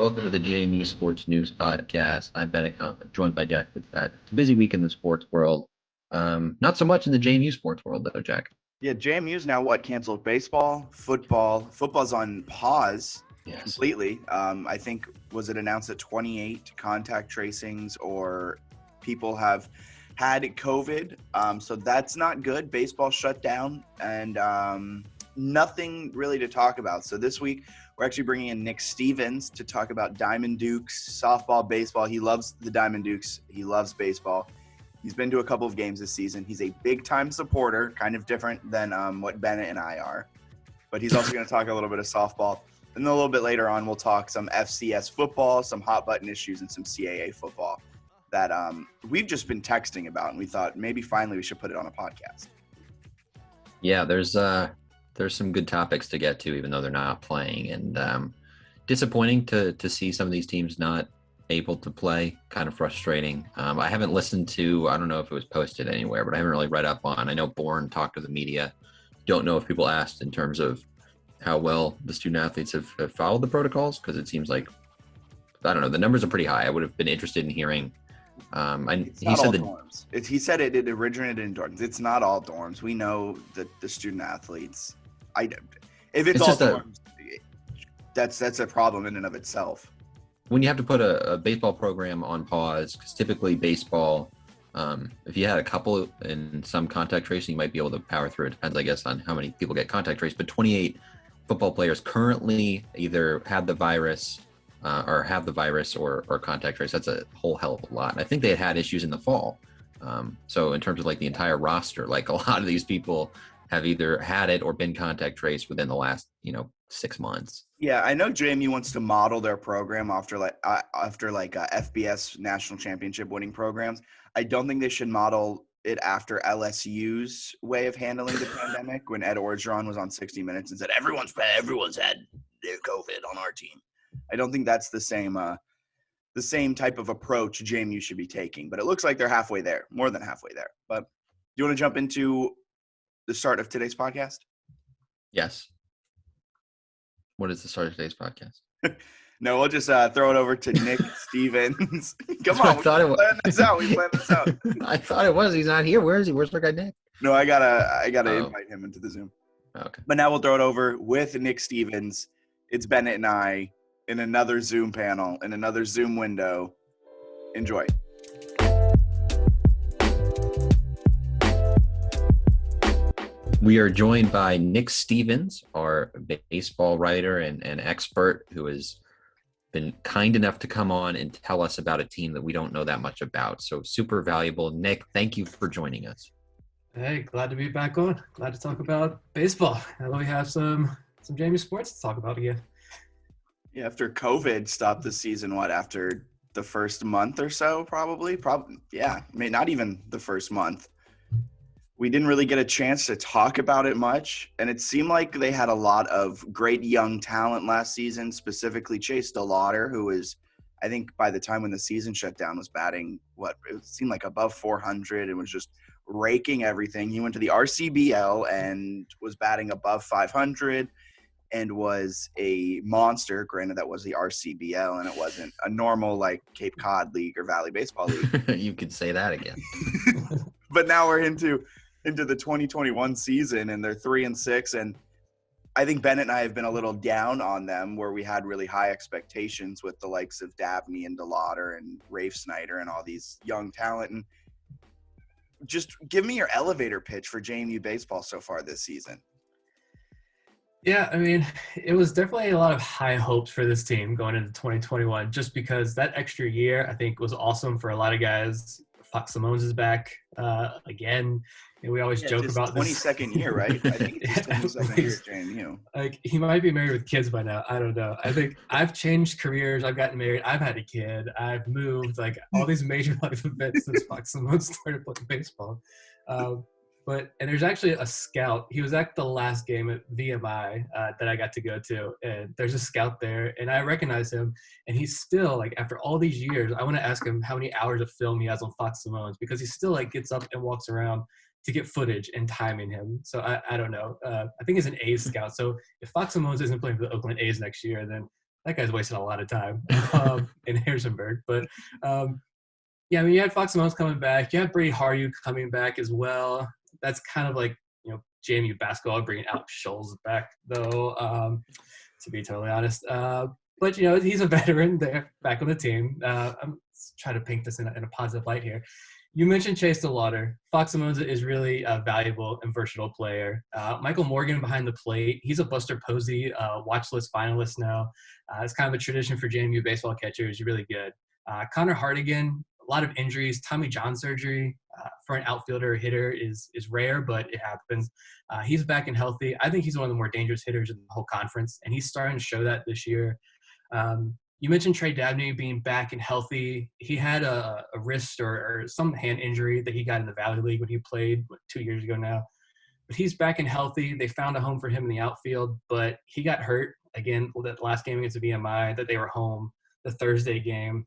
Welcome to the JMU Sports News Podcast. I'm Ben, joined by Jack. It's a busy week in the sports world. Not so much in the JMU sports world, though, Jack. Yeah, JMU's now canceled baseball, football. Football's on pause completely. I think, was it announced that 28 contact tracings or people have had COVID? So that's not good. Baseball shut down and nothing really to talk about. So this week, we're actually bringing in Nick Stevens to talk about Diamond Dukes, softball, baseball. He loves the Diamond Dukes. He loves baseball. He's been to a couple of games this season. He's a big-time supporter, kind of different than what Bennett and I are. But he's also going to talk a little bit of softball. And then a little bit later on, we'll talk some FCS football, some hot-button issues, and some CAA football that we've just been texting about. And we thought maybe finally we should put it on a podcast. Yeah, there's some good topics to get to, even though they're not playing. And disappointing to see some of these teams not able to play. Kind of frustrating. I haven't listened to, I don't know if it was posted anywhere, but I haven't really read up on. I know Bourne talked to the media. Don't know if people asked in terms of how well the student athletes have followed the protocols, because it seems like, I don't know, the numbers are pretty high. I would have been interested in hearing. He said dorms. He said it originated in dorms. It's not all dorms. We know that the student athletes. If it's all dorms, that's a problem in and of itself. When you have to put a baseball program on pause, because typically baseball, if you had a couple in some contact tracing, you might be able to power through. It depends, I guess, on how many people get contact traced. But 28 football players currently either have the virus or contact trace. That's a whole hell of a lot. And I think they had issues in the fall. So in terms of like the entire roster, like a lot of these people have either had it or been contact traced within the last, 6 months. Yeah, I know JMU wants to model their program after FBS national championship winning programs. I don't think they should model it after LSU's way of handling the pandemic when Ed Orgeron was on 60 Minutes and said everyone's had their COVID on our team. I don't think that's the same type of approach JMU should be taking. But it looks like they're halfway there, more than halfway there. But do you want to jump into the start of today's podcast? Yes. What is the start of today's podcast? No, we'll just throw it over to Nick Stevens. Come on, we planned this out. I thought it was. He's not here. Where is he? Where's our guy Nick? No, I gotta invite him into the Zoom. Okay. But now we'll throw it over with Nick Stevens. It's Bennett and I in another Zoom panel, in another Zoom window. Enjoy. We are joined by Nick Stevens, our baseball writer and expert, who has been kind enough to come on and tell us about a team that we don't know that much about. So super valuable. Nick, thank you for joining us. Hey, glad to be back on. Glad to talk about baseball. Now we have some JMU sports to talk about again. Yeah, after COVID stopped the season, after the first month or so, probably, yeah, not even the first month. We didn't really get a chance to talk about it much, and it seemed like they had a lot of great young talent last season, specifically Chase DeLauder, who is, I think by the time when the season shut down, was batting, it seemed like above 400 and was just raking everything. He went to the RCBL and was batting above 500 and was a monster. Granted, that was the RCBL, and it wasn't a normal like Cape Cod League or Valley Baseball League. You could say that again. But now we're into the 2021 season, and they're 3-6, and I think Bennett and I have been a little down on them, where we had really high expectations with the likes of Dabney and DeLauder and Rafe Snyder and all these young talent. And just give me your elevator pitch for JMU baseball so far this season. Yeah, I mean, it was definitely a lot of high hopes for this team going into 2021, just because that extra year, I think, was awesome for a lot of guys. Fox Simone's is back again. And we always joke about this. 22nd year, right? I think it's his 22nd year at JMU. Like, he might be married with kids by now. I don't know. I think I've changed careers. I've gotten married. I've had a kid. I've moved. Like, all these major life events since Fox Simone started playing baseball. And there's actually a scout. He was at the last game at VMI that I got to go to. And there's a scout there. And I recognize him. And he's still, like, after all these years, I want to ask him how many hours of film he has on Fox Simone's, because he still, like, gets up and walks around to get footage and timing him. So I don't know. I think he's an A's scout. So if Fox Simone's isn't playing for the Oakland A's next year, then that guy's wasting a lot of time in Harrisonburg. But yeah, I mean, you had Fox Moans coming back. You had Brady Hardy coming back as well. That's kind of like, JMU basketball bringing Alex Scholes back, though, to be totally honest. But, he's a veteran there, back on the team. I'm trying to paint this in a positive light here. You mentioned Chase DeLauder. Fox Moans is really a valuable and versatile player. Michael Morgan behind the plate. He's a Buster Posey watch list finalist now. It's kind of a tradition for JMU baseball catchers. He's really good. Connor Hardigan, a lot of injuries. Tommy John surgery for an outfielder or hitter is rare, but it happens. He's back and healthy. I think he's one of the more dangerous hitters in the whole conference, and he's starting to show that this year. You mentioned Trey Dabney being back and healthy. He had a wrist or some hand injury that he got in the Valley League when he played 2 years ago now. But he's back and healthy. They found a home for him in the outfield, but he got hurt again that last game against the VMI that they were home, the Thursday game.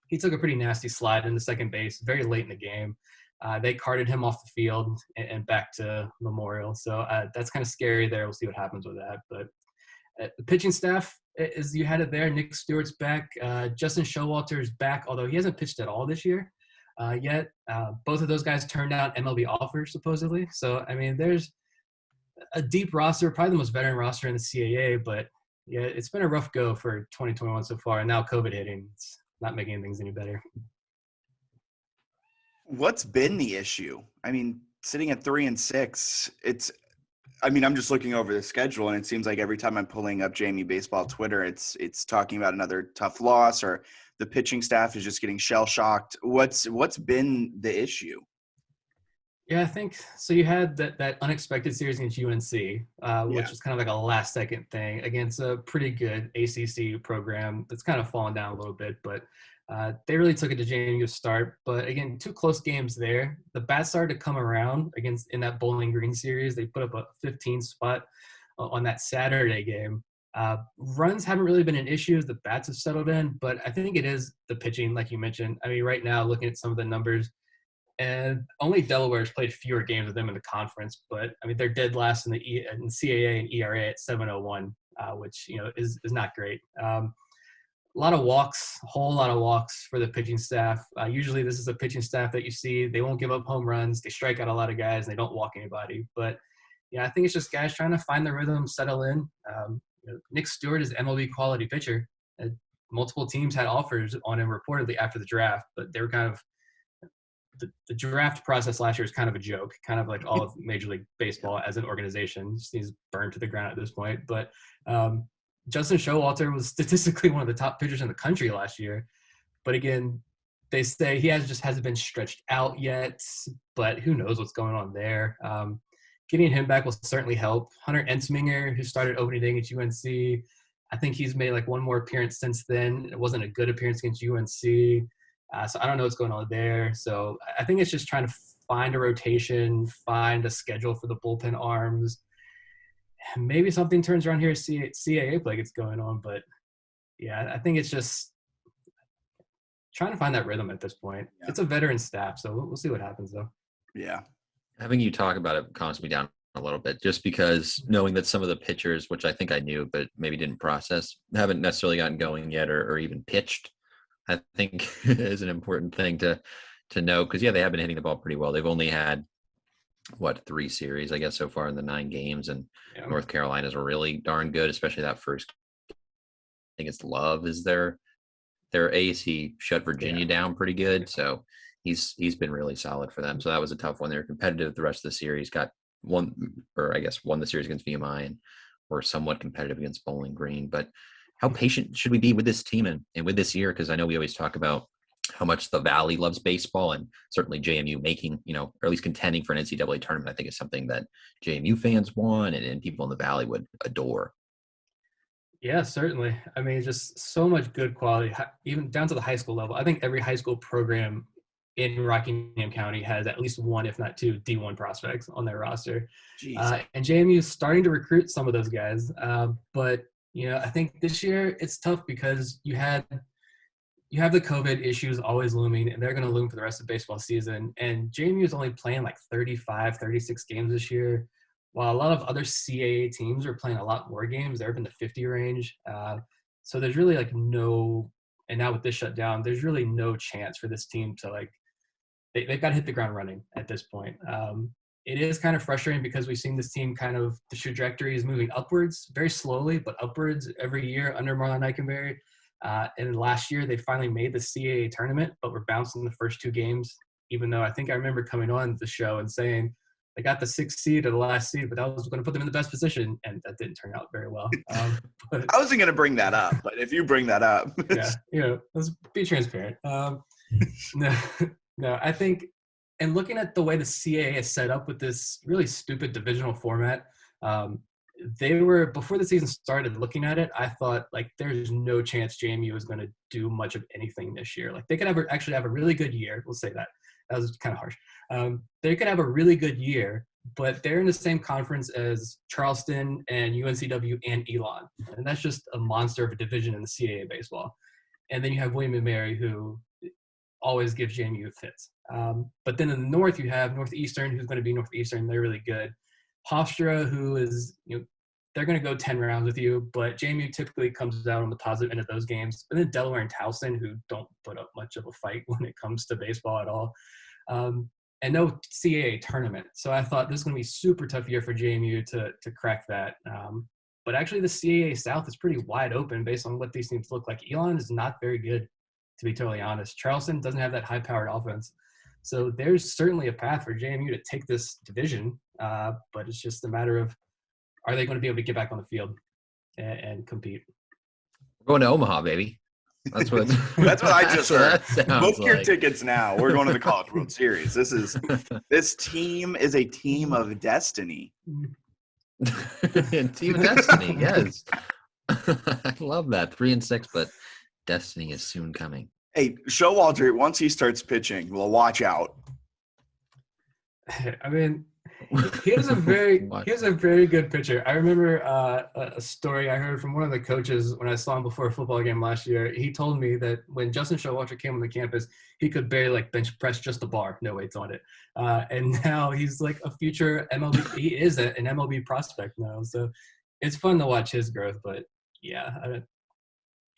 He took a pretty nasty slide into second base very late in the game. They carted him off the field and back to Memorial. So that's kind of scary there. We'll see what happens with that. But the pitching staff, as you had it there, Nick Stewart's back. Justin Showalter's back, although he hasn't pitched at all this year yet. Both of those guys turned out MLB offers, supposedly. So, I mean, there's a deep roster, probably the most veteran roster in the CAA. But, yeah, it's been a rough go for 2021 so far. And now COVID hitting, it's not making things any better. What's been the issue? I mean, sitting at 3-6, I'm just looking over the schedule, and it seems like every time I'm pulling up JMU Baseball Twitter, it's talking about another tough loss, or the pitching staff is just getting shell-shocked. What's been the issue? Yeah, I think so. You had that unexpected series against UNC, which was kind of like a last-second thing against a pretty good ACC program that's kind of fallen down a little bit, but they really took it to JMU to start. But again, 2 close games there. The bats started to come around in that Bowling Green series. They put up a 15 spot on that Saturday game. Runs haven't really been an issue as the bats have settled in, but I think it is the pitching, like you mentioned. I mean, right now, looking at some of the numbers, and only Delaware's played fewer games with them in the conference, but I mean, they're dead last in in CAA and ERA at 7.01, which is not great. A lot of walks, a whole lot of walks for the pitching staff. Usually this is a pitching staff that you see, they won't give up home runs. They strike out a lot of guys and they don't walk anybody. But, I think it's just guys trying to find the rhythm, settle in. Nick Stewart is MLB quality pitcher. Multiple teams had offers on him reportedly after the draft, but they were kind of the draft process last year is kind of a joke, kind of like all of Major League Baseball as an organization. Just he's burned to the ground at this point. But Justin Showalter was statistically one of the top pitchers in the country last year. But again, they say he hasn't been stretched out yet, but who knows what's going on there. Getting him back will certainly help. Hunter Ensminger, who started opening day against UNC, I think he's made like one more appearance since then. It wasn't a good appearance against UNC. So I don't know what's going on there. So I think it's just trying to find a rotation, find a schedule for the bullpen arms. Maybe something turns around here. CAA play gets going on, but yeah, I think it's just trying to find that rhythm at this point. Yeah. It's a veteran staff, so we'll see what happens though. Yeah, having you talk about it calms me down a little bit, just because knowing that some of the pitchers, which I think I knew but maybe didn't process, haven't necessarily gotten going yet or even pitched, I think is an important thing to know, because yeah, they have been hitting the ball pretty well. They've only had 3 series, I guess, so far in the 9 games, and North Carolina's really darn good, especially that first. I think it's Love is their ace. He shut Virginia down pretty good, so he's been really solid for them. So that was a tough one. They were competitive the rest of the series. Won the series against VMI, and were somewhat competitive against Bowling Green. But how patient should we be with this team and with this year? Because I know we always talk about how much the Valley loves baseball, and certainly JMU making, or at least contending for an NCAA tournament, I think is something that JMU fans want and people in the Valley would adore. Yeah, certainly. I mean, just so much good quality, even down to the high school level. I think every high school program in Rockingham County has at least 1, if not 2, D1 prospects on their roster. And JMU is starting to recruit some of those guys. But, I think this year it's tough because you have the COVID issues always looming, and they're going to loom for the rest of the baseball season. And JMU is only playing like 35, 36 games this year, while a lot of other CAA teams are playing a lot more games. They're up in the 50 range. So there's really like no, and now with this shutdown, there's really no chance for this team to like, they've got to hit the ground running at this point. It is kind of frustrating because we've seen this team kind of, the trajectory is moving upwards, very slowly, but upwards every year under Marlon Eichenberry. And last year, they finally made the CAA tournament, but were bounced in the first 2 games, even though I think I remember coming on the show and saying they got the 6th seed or the last seed, but that was going to put them in the best position, and that didn't turn out very well. I wasn't going to bring that up, but if you bring that up. Yeah, let's be transparent. No, I think, and looking at the way the CAA is set up with this really stupid divisional format, they were, before the season started looking at it, I thought like there's no chance JMU is going to do much of anything this year. Like they could actually have a really good year. We'll say that. That was kind of harsh. They could have a really good year, but they're in the same conference as Charleston and UNCW and Elon. And that's just a monster of a division in the CAA baseball. And then you have William & Mary, who always gives JMU fits. But then in the north, you have Northeastern, who's going to be Northeastern. They're really good. Hofstra, who is, they're going to go 10 rounds with you, but JMU typically comes out on the positive end of those games. And then Delaware and Towson, who don't put up much of a fight when it comes to baseball at all. And no CAA tournament. So I thought this is going to be a super tough year for JMU to crack that. But actually the CAA South is pretty wide open based on what these teams look like. Elon is not very good, to be totally honest. Charleston doesn't have that high-powered offense. So there's certainly a path for JMU to take this division, but it's just a matter of, are they going to be able to get back on the field and compete? We're going to Omaha, baby. That's what I just heard. Book your like. tickets now. We're going to the College World Series. This team is a team of destiny. Team of destiny, yes. I love that. 3-6, but destiny is soon coming. Hey, Showalter, once he starts pitching, well, watch out. I mean, he is a very good pitcher. I remember a story I heard from one of the coaches when I saw him before a football game last year. He told me that when Justin Showalter came on the campus, he could barely like bench press just a bar, no weights on it. And now he's like a future MLB. He is an MLB prospect now, so it's fun to watch his growth. But yeah,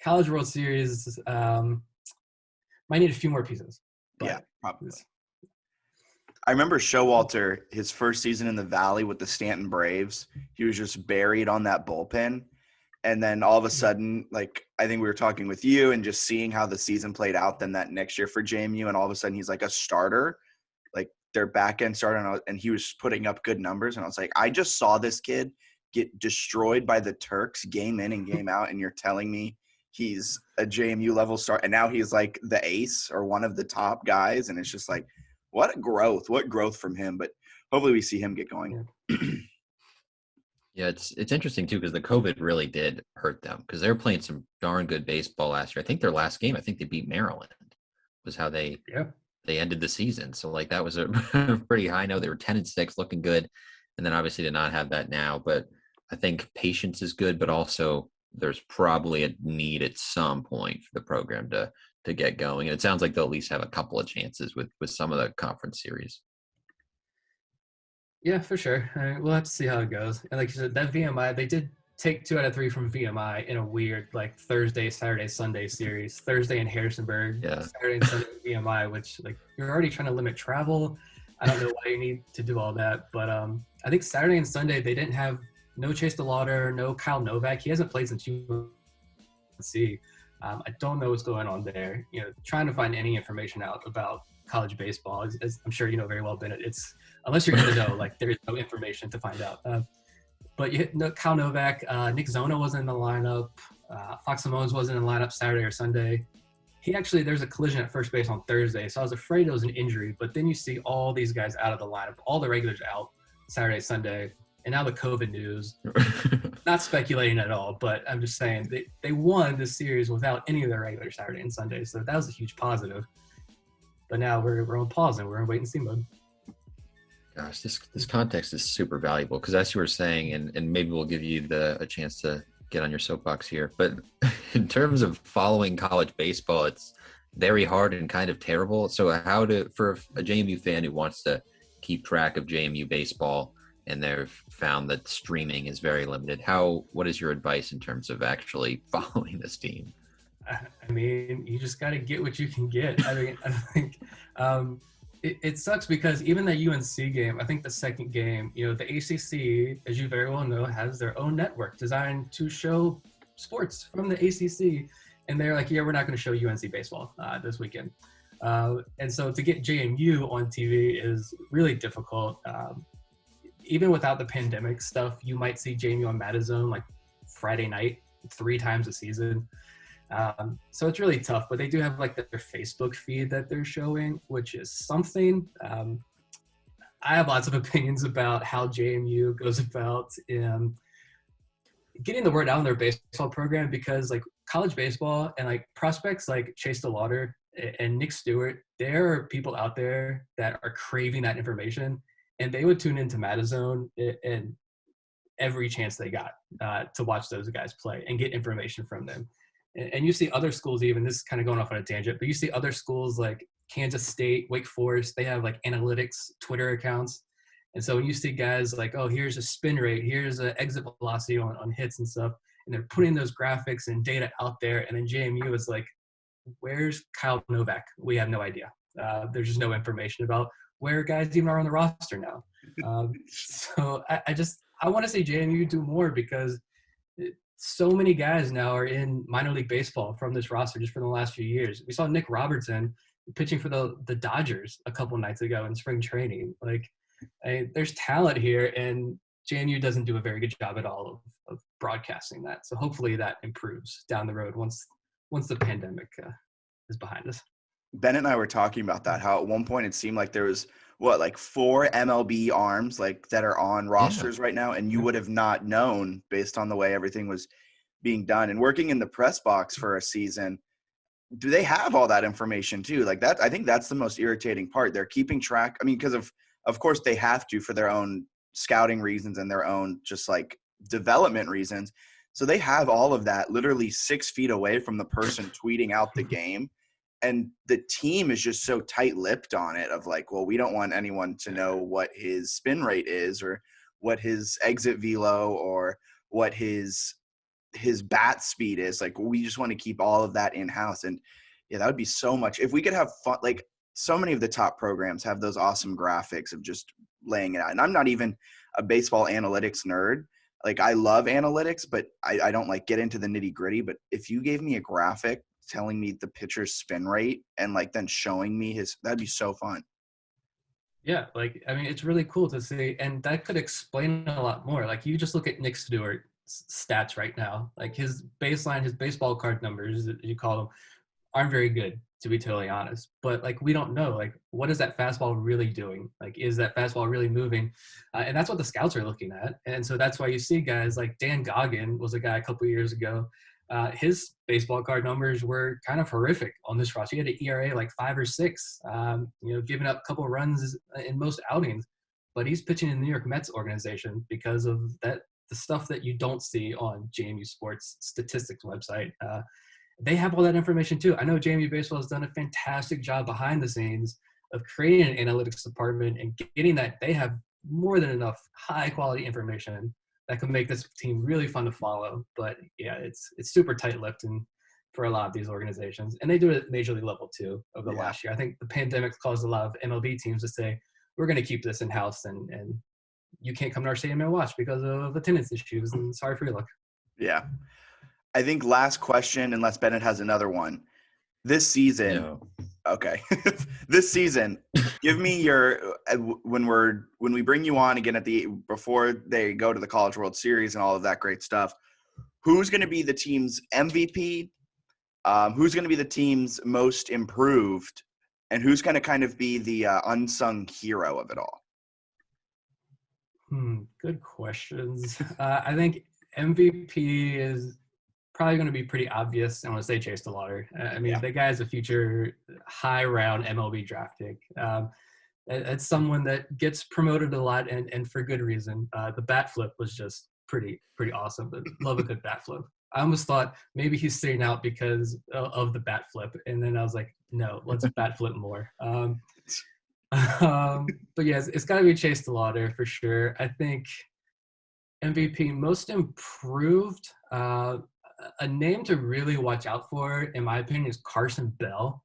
College World Series might need a few more pieces. Yeah, probably. I remember Showalter, his first season in the Valley with the Stanton Braves. He was just buried on that bullpen. And then all of a sudden, like, I think we were talking with you and just seeing how the season played out then that next year for JMU. And all of a sudden, he's like a starter, like their back end starter. And he was putting up good numbers. And I was like, I just saw this kid get destroyed by the Turks game in and game out. And you're telling me he's a JMU level star. And now he's like the ace or one of the top guys. And it's just like, what growth from him, but hopefully we see him get going. Yeah, it's interesting too, because the COVID really did hurt them because they were playing some darn good baseball last year. I think their last game, I think they beat Maryland, was how they ended the season. So like that was a pretty high note. They were 10-6, looking good. And then obviously to not have that now, but I think patience is good, but also there's probably a need at some point for the program to get going. And it sounds like they'll at least have a couple of chances with some of the conference series. Yeah, for sure. We'll have to see how it goes. And like you said, that VMI, they did take 2 out of 3 from VMI in a weird like Thursday, Saturday, Sunday series. Thursday in Harrisonburg, Saturday and Sunday in VMI, which like you're already trying to limit travel. I don't know why you need to do all that. But I think Saturday and Sunday, they didn't have no Chase DeLauder, no Kyle Novak. He hasn't played since UNC. I don't know what's going on there. Trying to find any information out about college baseball, as I'm sure you know very well, Bennett. It's unless you're going to know, like there's no information to find out. But Kyle Novak, Nick Zona wasn't in the lineup. Fox Simones wasn't in the lineup Saturday or Sunday. There's a collision at first base on Thursday, so I was afraid it was an injury. But then you see all these guys out of the lineup, all the regulars out Saturday, Sunday. And now the COVID news, not speculating at all, but I'm just saying they won this series without any of their regular Saturday and Sunday. So that was a huge positive. But now we're on pause and we're in wait and see mode. Gosh, this context is super valuable because as you were saying, and maybe we'll give you a chance to get on your soapbox here, but in terms of following college baseball, it's very hard and kind of terrible. So for a JMU fan who wants to keep track of JMU baseball, and they've found that streaming is very limited. What is your advice in terms of actually following this team? I mean, you just got to get what you can get. I think it sucks because even the UNC game, I think the second game, the ACC, as you very well know, has their own network designed to show sports from the ACC. And they're like, yeah, we're not going to show UNC baseball this weekend. And so to get JMU on TV is really difficult. Even without the pandemic stuff, you might see JMU on Madison like Friday night 3 times a season. So it's really tough, but they do have like their Facebook feed that they're showing, which is something. I have lots of opinions about how JMU goes about getting the word out in their baseball program, because like college baseball and like prospects like Chase DeLauder and Nick Stewart, there are people out there that are craving that information, and they would tune into Madison and every chance they got to watch those guys play and get information from them. And you see other schools, even this is kind of going off on a tangent, but you see other schools like Kansas State, Wake Forest, they have like analytics Twitter accounts. And so when you see guys like, oh, here's a spin rate, here's an exit velocity on hits and stuff, and they're putting those graphics and data out there. And then JMU is like, where's Kyle Novak? We have no idea. There's just no information about where guys even are on the roster now. So I want to see JMU do more, because so many guys now are in minor league baseball from this roster just for the last few years. We saw Nick Robertson pitching for the Dodgers a couple nights ago in spring training. Like, there's talent here, and JMU doesn't do a very good job at all of broadcasting that. So hopefully that improves down the road once the pandemic is behind us. Bennett and I were talking about that, how at one point it seemed like there was like 4 MLB arms like that are on rosters right now, and you would have not known based on the way everything was being done. And working in the press box for a season, do they have all that information too? Like that, I think that's the most irritating part. They're keeping track. I mean, because of course they have to for their own scouting reasons and their own just like development reasons. So they have all of that literally 6 feet away from the person tweeting out the game. And the team is just so tight-lipped on it of like, well, we don't want anyone to know what his spin rate is or what his exit velo or what his bat speed is. Like, we just want to keep all of that in-house. And yeah, that would be so much. If we could have fun, like so many of the top programs have those awesome graphics of just laying it out. And I'm not even a baseball analytics nerd. Like, I love analytics, but I don't like get into the nitty-gritty. But if you gave me a graphic telling me the pitcher's spin rate and like then showing me that'd be so fun. Yeah, like, I mean, it's really cool to see, and that could explain a lot more. Like, you just look at Nick Stewart's stats right now, like his baseline, his baseball card numbers, as you call them, aren't very good, to be totally honest. But like, we don't know, like, what is that fastball really doing? Like, is that fastball really moving? And that's what the scouts are looking at. And so that's why you see guys like Dan Goggin was a guy a couple years ago. His baseball card numbers were kind of horrific on this roster. He had an ERA like 5 or 6, giving up a couple of runs in most outings. But he's pitching in the New York Mets organization because of the stuff that you don't see on JMU Sports statistics website. They have all that information too. I know JMU Baseball has done a fantastic job behind the scenes of creating an analytics department and getting that. They have more than enough high quality information that can make this team really fun to follow. But yeah, it's super tight-lipped and for a lot of these organizations, and they do it at major league level too over the last year. I think the pandemic caused a lot of MLB teams to say, we're going to keep this in-house, and you can't come to our stadium and watch because of attendance issues, and sorry for your luck. Yeah. I think last question, unless Bennett has another one. This season, No. Okay. This season, give me your when we bring you on again before they go to the College World Series and all of that great stuff. Who's going to be the team's MVP? Who's going to be the team's most improved? And who's going to kind of be the unsung hero of it all? Good questions. I think MVP is probably going to be pretty obvious. I want to say Chase DeLauder. I mean, the guy's a future high-round MLB draft pick. It's someone that gets promoted a lot, and for good reason. The bat flip was just pretty awesome. But love a good bat flip. I almost thought maybe he's staying out because of the bat flip, and then I was like, no, let's bat flip more. But yeah, it's got to be Chase DeLauder for sure. I think MVP most improved. A name to really watch out for, in my opinion, is Carson Bell.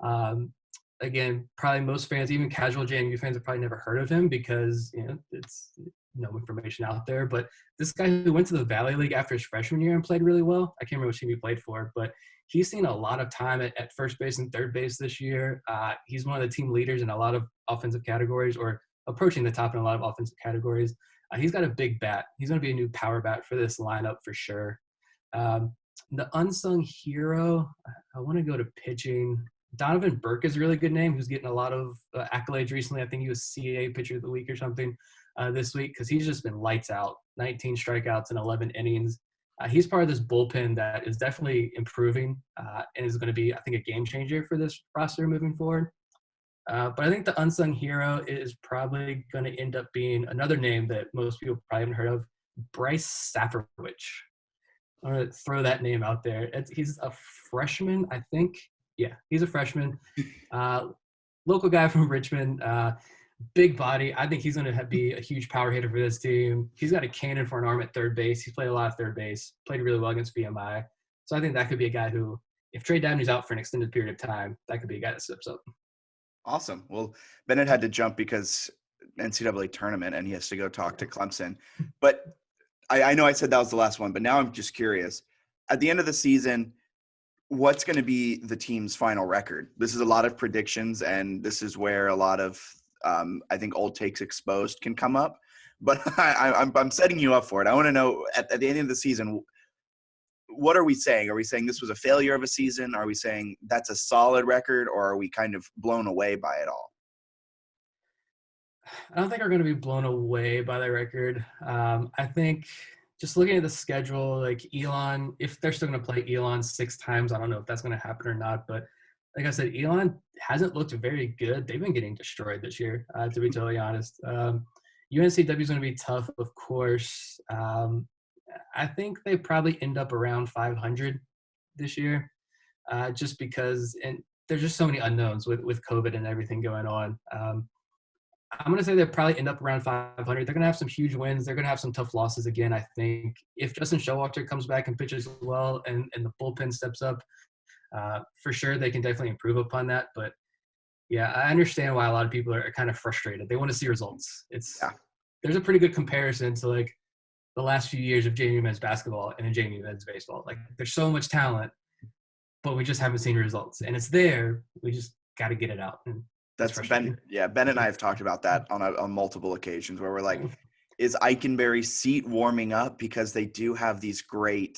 Um, Again, probably most fans, even casual JMU fans, have probably never heard of him because it's no information out there. But this guy who went to the Valley League after his freshman year and played really well. I can't remember what team he played for, but he's seen a lot of time at first base and third base this year. He's one of the team leaders in a lot of offensive categories, or approaching the top in a lot of offensive categories. He's got a big bat. He's going to be a new power bat for this lineup for sure. The unsung hero, I want to go to pitching. Donovan Burke is a really good name, who's getting a lot of accolades recently. I think he was CAA Pitcher of the Week or something this week, because he's just been lights out. 19 strikeouts in 11 innings. He's part of this bullpen that is definitely improving and is going to be, I think, a game changer for this roster moving forward. But I think the unsung hero is probably going to end up being another name that most people probably haven't heard of, Bryce Safferwich. I'm going to throw that name out there. He's a freshman, I think. Yeah, he's a freshman. Local guy from Richmond. Big body. I think he's going to be a huge power hitter for this team. He's got a cannon for an arm at third base. He's played a lot of third base. Played really well against VMI. So I think that could be a guy who, if Trey Dabney's out for an extended period of time, that could be a guy that steps up. Awesome. Well, Bennett had to jump because NCAA tournament, and he has to go talk to Clemson. But I know I said that was the last one, but now I'm just curious. At the end of the season, what's going to be the team's final record? This is a lot of predictions, and this is where a lot of, I think, old takes exposed can come up. But I'm setting you up for it. I want to know, at the end of the season, what are we saying? Are we saying this was a failure of a season? Are we saying that's a solid record, or are we kind of blown away by it all? I don't think we're going to be blown away by the record. I think just looking at the schedule, like Elon, if they're still going to play Elon 6 times, I don't know if that's going to happen or not. But like I said, Elon hasn't looked very good. They've been getting destroyed this year, to be totally honest. UNCW is going to be tough, of course. I think they probably end up around 500 this year, just because, and there's just so many unknowns with COVID and everything going on. I'm going to say they'll probably end up around 500. They're going to have some huge wins. They're going to have some tough losses again, I think. If Justin Showalter comes back and pitches well and the bullpen steps up, for sure they can definitely improve upon that. But, yeah, I understand why a lot of people are kind of frustrated. They want to see results. There's a pretty good comparison to, like, the last few years of JMU men's basketball and then JMU men's baseball. Like, there's so much talent, but we just haven't seen results. And it's there. We just got to get it out. And that's Ben. Yeah, Ben and I have talked about that on multiple occasions where we're like, is Eikenberry's seat warming up? Because they do have these great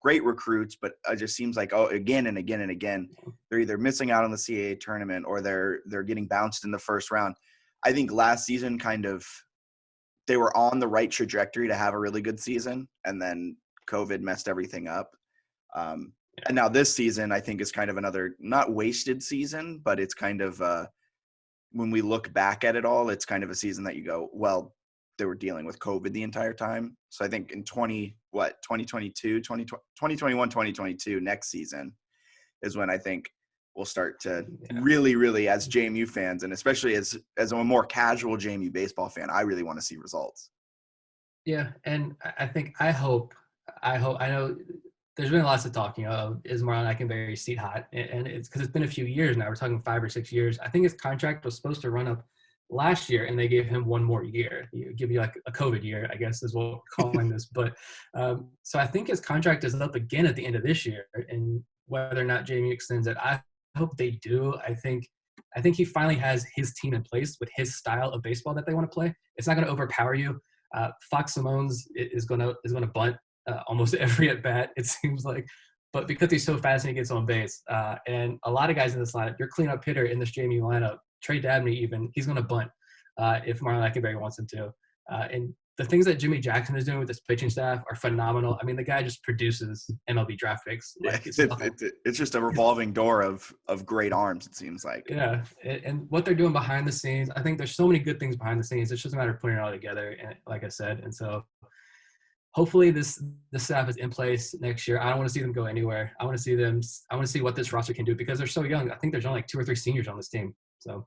recruits, but it just seems like, again and again and again, they're either missing out on the CAA tournament or they're getting bounced in the first round. I think last season they were on the right trajectory to have a really good season, and then COVID messed everything up. And now this season, I think, is kind of another not wasted season, but it's kind of when we look back at it all, it's kind of a season that you go, well, they were dealing with COVID the entire time. So I think in 2021, 2022, next season is when I think we'll start to really, really, as JMU fans, and especially as a more casual JMU baseball fan, I really want to see results. Yeah, and I hope, I know there's been lots of talking of, is Marlon Eikenberry seat hot? And it's because it's been a few years now. We're talking 5 or 6 years. I think his contract was supposed to run up last year, and they gave him one more year. Give you like a COVID year, I guess is what we're calling this. But so I think his contract is up again at the end of this year. And whether or not JMU extends it, I hope they do. I think he finally has his team in place with his style of baseball that they want to play. It's not going to overpower you. Fox Simones is going to bunt almost every at bat, it seems like, but because he's so fast and he gets on base, and a lot of guys in this lineup, your cleanup hitter in this JMU lineup, Trey Dabney, even he's going to bunt if Marlon Eikenberry wants him to. And the things that Jimmy Jackson is doing with his pitching staff are phenomenal. I mean, the guy just produces MLB draft picks. Like, it's just a revolving door of great arms, it seems like. Yeah, and what they're doing behind the scenes, I think there's so many good things behind the scenes. It's just a matter of putting it all together, and like I said, and so hopefully the staff is in place next year. I don't want to see them go anywhere. I want to see what this roster can do because they're so young. I think there's only like 2 or 3 seniors on this team. So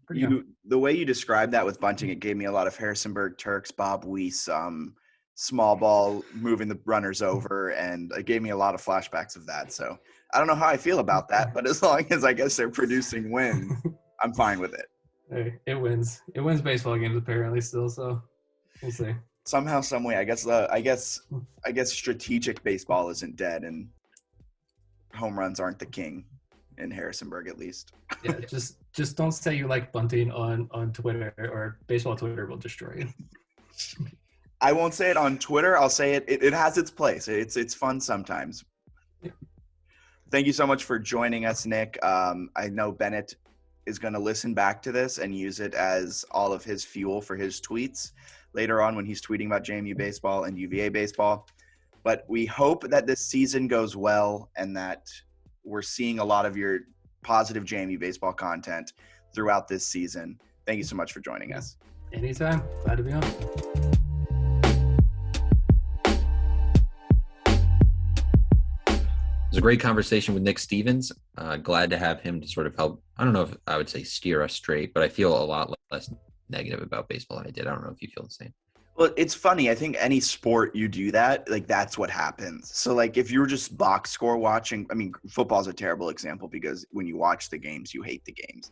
Pretty young. The way you described that with bunting, it gave me a lot of Harrisonburg Turks, Bob Weiss, small ball moving the runners over, and it gave me a lot of flashbacks of that. So I don't know how I feel about that, but as long as I guess they're producing wins, I'm fine with it. Hey, it wins. It wins baseball games apparently still. So we'll see. Somehow, some way, I guess strategic baseball isn't dead, and home runs aren't the king in Harrisonburg, at least. Yeah, just don't say you like bunting on Twitter, or baseball Twitter will destroy you. I won't say it on Twitter. I'll say it has its place. It's fun sometimes. Yeah. Thank you so much for joining us, Nick. I know Bennett is going to listen back to this and use it as all of his fuel for his tweets later on when he's tweeting about JMU baseball and UVA baseball. But we hope that this season goes well and that we're seeing a lot of your positive JMU baseball content throughout this season. Thank you so much for joining us. Anytime. Glad to be on. It was a great conversation with Nick Stevens. Glad to have him to sort of help. I don't know if I would say steer us straight, but I feel a lot less negative about baseball than I did. I don't know if you feel the same. Well, it's funny. I think any sport you do that, like that's what happens. So like if you were just box score watching, I mean, football's a terrible example because when you watch the games, you hate the games.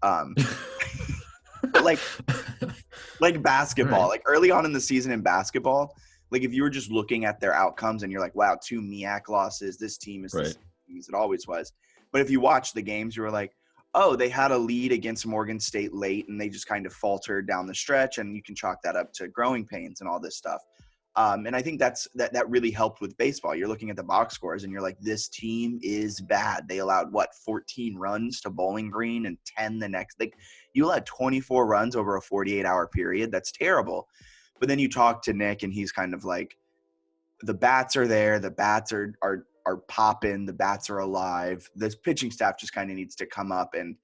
But like basketball, Right. like early on in the season in basketball, like if you were just looking at their outcomes and you're like, wow, 2 MEAC losses, this team is the Right. same as it always was. But if you watch the games, you were like, oh, they had a lead against Morgan State late and they just kind of faltered down the stretch, and you can chalk that up to growing pains and all this stuff. And I think that really helped with baseball. You're looking at the box scores and you're like, this team is bad. They allowed 14 runs to Bowling Green and 10 the next. Like you allowed 24 runs over a 48-hour period. That's terrible. But then you talk to Nick and he's kind of like, the bats are there. The bats are popping. The bats are alive. This pitching staff just kind of needs to come up, and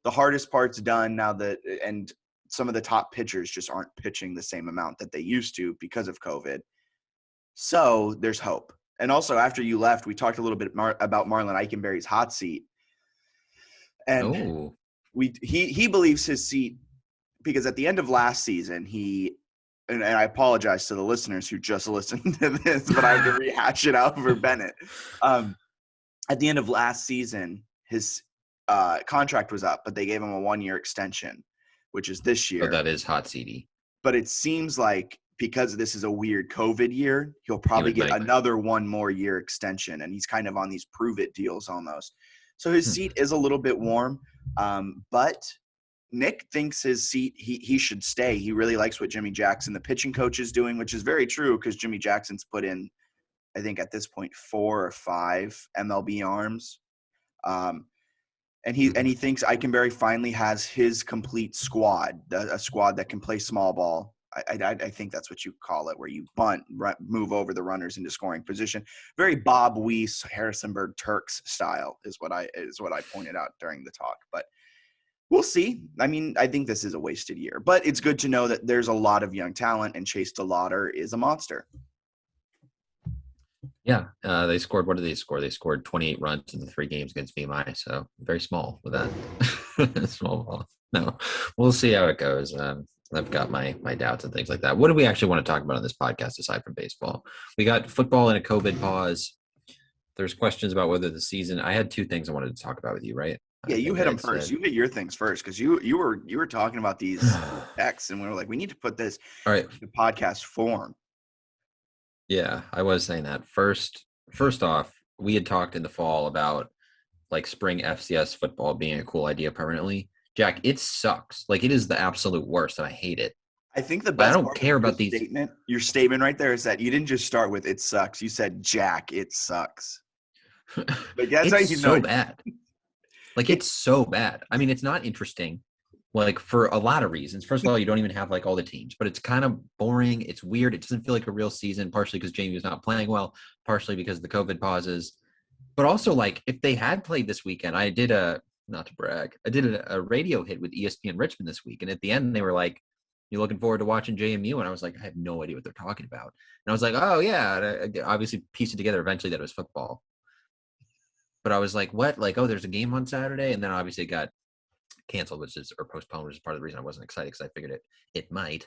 the hardest part's done now and some of the top pitchers just aren't pitching the same amount that they used to because of COVID. So there's hope. And also after you left, we talked a little bit about Marlon Eichenberry's hot seat. And he believes his seat because at the end of last season, and I apologize to the listeners who just listened to this, but I have to rehash it out for Bennett. At the end of last season, his contract was up, but they gave him a 1-year extension, which is this year. So that is hot seedy. But it seems like because this is a weird COVID year, he'll probably get another 1 more year extension, and he's kind of on these prove-it deals almost. So his seat is a little bit warm, but – Nick thinks his seat, he should stay. He really likes what Jimmy Jackson, the pitching coach, is doing, which is very true because Jimmy Jackson's put in, I think at this point, 4 or 5 MLB arms. And he thinks Eichenberry finally has his complete squad, a squad that can play small ball. I think that's what you call it, where you bunt, move over the runners into scoring position. Very Bob Weiss, Harrisonburg Turks style is what I pointed out during the talk. But we'll see. I mean, I think this is a wasted year, but it's good to know that there's a lot of young talent, and Chase DeLauder is a monster. Yeah, they scored. What did they score? They scored 28 runs in the 3 games against VMI, so very small with that. Small ball. No, we'll see how it goes. I've got my doubts and things like that. What do we actually want to talk about on this podcast aside from baseball? We got football in a COVID pause. There's questions about whether the season. I had 2 things I wanted to talk about with you, right? Yeah, you hit them first. You hit your things first because you were talking about these texts, and we were like, we need to put this in the podcast form. Yeah, I was saying that. First off, we had talked in the fall about like spring FCS football being a cool idea permanently. Jack, it sucks. Like it is the absolute worst, and I hate it. I think the best. I don't care about these. Your statement right there is that you didn't just start with "it sucks." You said, "Jack, it sucks." Like that's how you know. Bad. Like it's so bad. I mean, it's not interesting, like for a lot of reasons. First of all, you don't even have like all the teams, but it's kind of boring. It's weird. It doesn't feel like a real season, partially because JMU is not playing well, partially because of the COVID pauses. But also, like if they had played this weekend, I did not to brag, I did a radio hit with ESPN Richmond this week, and at the end they were like, "You looking forward to watching JMU?" And I was like, I have no idea what they're talking about. And I was like, "Oh yeah," and I obviously pieced it together eventually that it was football. But I was like, what? Like, oh, there's a game on Saturday? And then obviously it got canceled, or postponed, which is part of the reason I wasn't excited because I figured it might.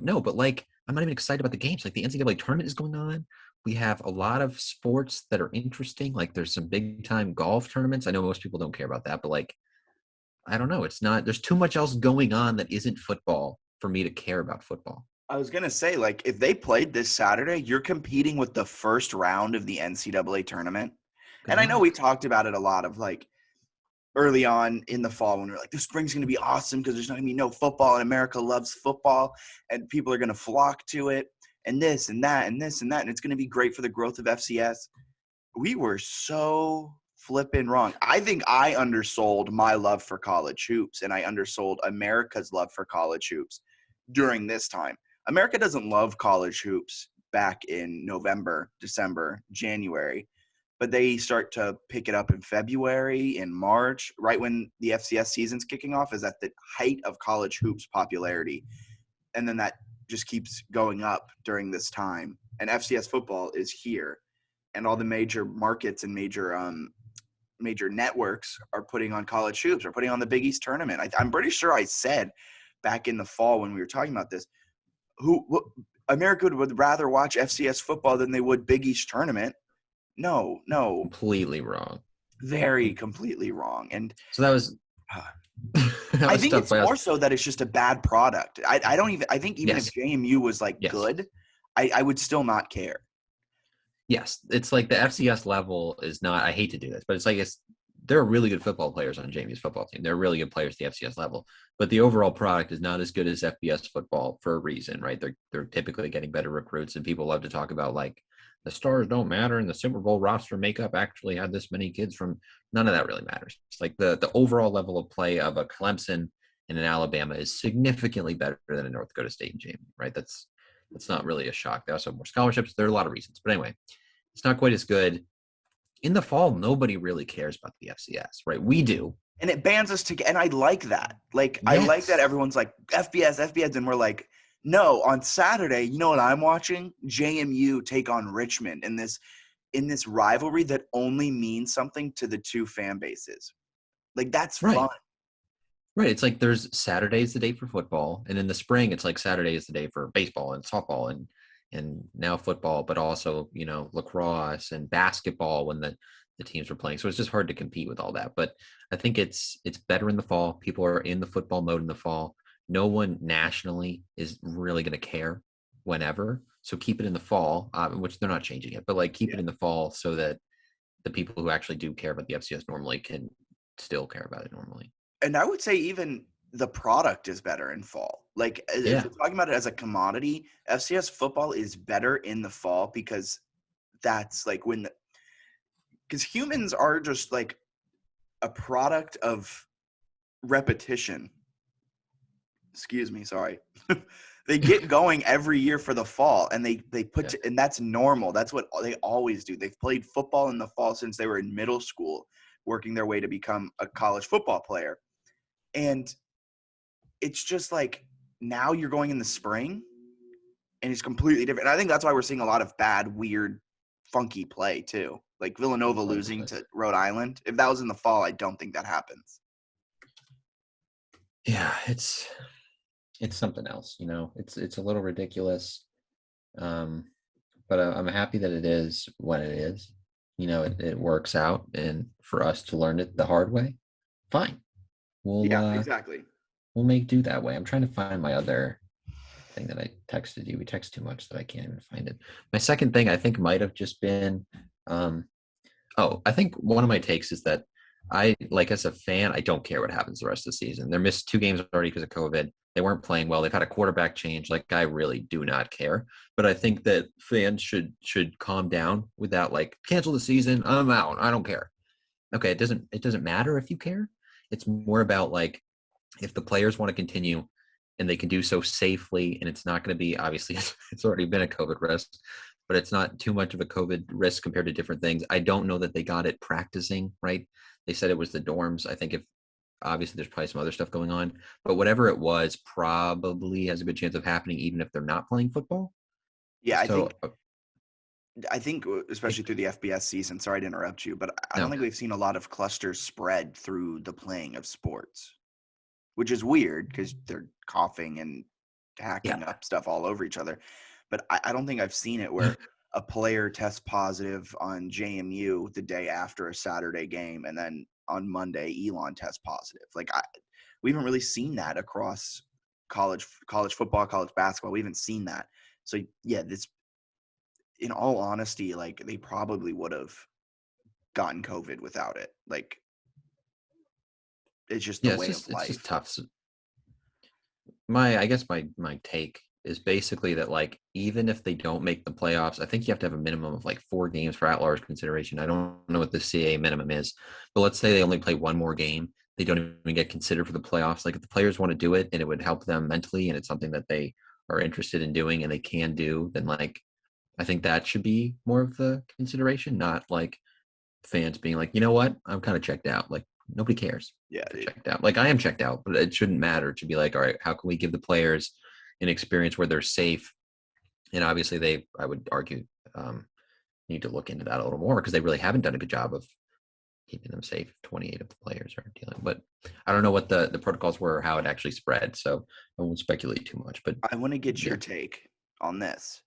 No, but like I'm not even excited about the games. Like the NCAA tournament is going on. We have a lot of sports that are interesting. Like there's some big time golf tournaments. I know most people don't care about that, but like I don't know. It's not. There's too much else going on that isn't football for me to care about football. I was gonna say, like, if they played this Saturday, you're competing with the first round of the NCAA tournament. Good And I know we luck. talked about it a lot of like early on in the fall when we were like, the spring's gonna be awesome because there's not gonna be no football and America loves football and people are gonna flock to it and this and that and this and that and it's gonna be great for the growth of FCS. We were so flipping wrong. I think I undersold my love for college hoops and I undersold America's love for college hoops during this time. America doesn't love college hoops back in November, December, January, but they start to pick it up in February, in March, right when the FCS season's kicking off is at the height of college hoops popularity. And then that just keeps going up during this time. And FCS football is here. And all the major markets and major networks are putting on college hoops, are putting on the Big East tournament. I'm pretty sure I said back in the fall when we were talking about this, America would rather watch FCS football than they would Big East tournament. No, Completely wrong. very completely wrong. And So that was. That I was think tough. it's more so that it's just a bad product. I think even Yes. if JMU was like Yes. good, I would still not care. Yes, it's like the FCS level is not. I hate to do this, but it's like there are really good football players on JMU's football team. They're really good players at the FCS level, but the overall product is not as good as FBS football for a reason, right? They're typically getting better recruits, and people love to talk about like the stars don't matter, and the Super Bowl roster makeup actually had this many kids from. None of that really matters. It's like the overall level of play of a Clemson and an Alabama is significantly better than a North Dakota State and JMU, right? That's not really a shock. They also have more scholarships. There are a lot of reasons, but anyway. It's not quite as good. In the fall, nobody really cares about the FCS, right? We do. And it bans us to, and I like that. Like, I Yes. like that everyone's like, FBS, and we're like, no, on Saturday, you know what I'm watching? JMU take on Richmond in this rivalry that only means something to the two fan bases. Like, that's Right. fun. Right. It's like there's Saturday is the day for football. And in the spring, it's like Saturday is the day for baseball and softball and now football, but also, lacrosse and basketball when the teams were playing. So it's just hard to compete with all that. But I think it's better in the fall. People are in the football mode in the fall. No one nationally is really going to care whenever. So keep it in the fall, which they're not changing it, but like keep it in the fall so that the people who actually do care about the FCS normally can still care about it normally. And I would say even the product is better in fall. Like, if Yeah. we're talking about it as a commodity, FCS football is better in the fall because that's like because humans are just like a product of repetition. Excuse me, sorry. They get going every year for the fall and they put and that's normal. That's what they always do. They've played football in the fall since they were in middle school, working their way to become a college football player. And it's just like now you're going in the spring and it's completely different. And I think that's why we're seeing a lot of bad, weird, funky play too. Like Villanova losing to Rhode Island. If that was in the fall, I don't think that happens. Yeah, it's something else, it's a little ridiculous. But I'm happy that it is when it is, it works out. And for us to learn it the hard way, fine. Exactly. We'll make do that way. I'm trying to find my other thing that I texted you. We text too much that I can't even find it. My second thing I think might have just been, I think one of my takes is that as a fan, I don't care what happens the rest of the season. They're missed 2 games already because of COVID. They weren't playing well. They've had a quarterback change. Like, I really do not care. But I think that fans should calm down without like cancel the season. I'm out. I don't care. Okay, it doesn't matter if you care. It's more about like if the players want to continue and they can do so safely, and it's not going to be, obviously it's already been a COVID risk, but it's not too much of a COVID risk compared to different things. I don't know that they got it practicing, right? They said it was the dorms. I think obviously there's probably some other stuff going on, but whatever it was probably has a good chance of happening even if they're not playing football. Yeah, I think especially through the FBS season, sorry to interrupt you, but I don't think we've seen a lot of clusters spread through the playing of sports. which is weird because they're coughing and hacking Yeah. up stuff all over each other. But I don't think I've seen it where a player tests positive on JMU the day after a Saturday game, and then on Monday Elon tests positive. Like we haven't really seen that across college football, college basketball. We haven't seen that. So yeah, this, in all honesty, like they probably would have gotten COVID without it. Like it's just the Yeah, way of it's just life. tough. So I guess my take is basically that, like, even if they don't make the playoffs, I think you have to have a minimum of like 4 games for at-large consideration. I don't know what the CAA minimum is, but let's say they only play one more game, they don't even get considered for the playoffs. Like, if the players want to do it and it would help them mentally and it's something that they are interested in doing and they can do, then like I think that should be more of the consideration, not like fans being like, you know what, I'm kind of checked out. Like, nobody cares Yeah, if you're dude. checked out. Like, I am checked out, but it shouldn't matter to be like, all right, how can we give the players an experience where they're safe? And obviously I would argue, need to look into that a little more because they really haven't done a good job of keeping them safe. 28 of the players are dealing, but I don't know what the protocols were or how it actually spread. So I won't speculate too much, but I want to get yeah. your take on this.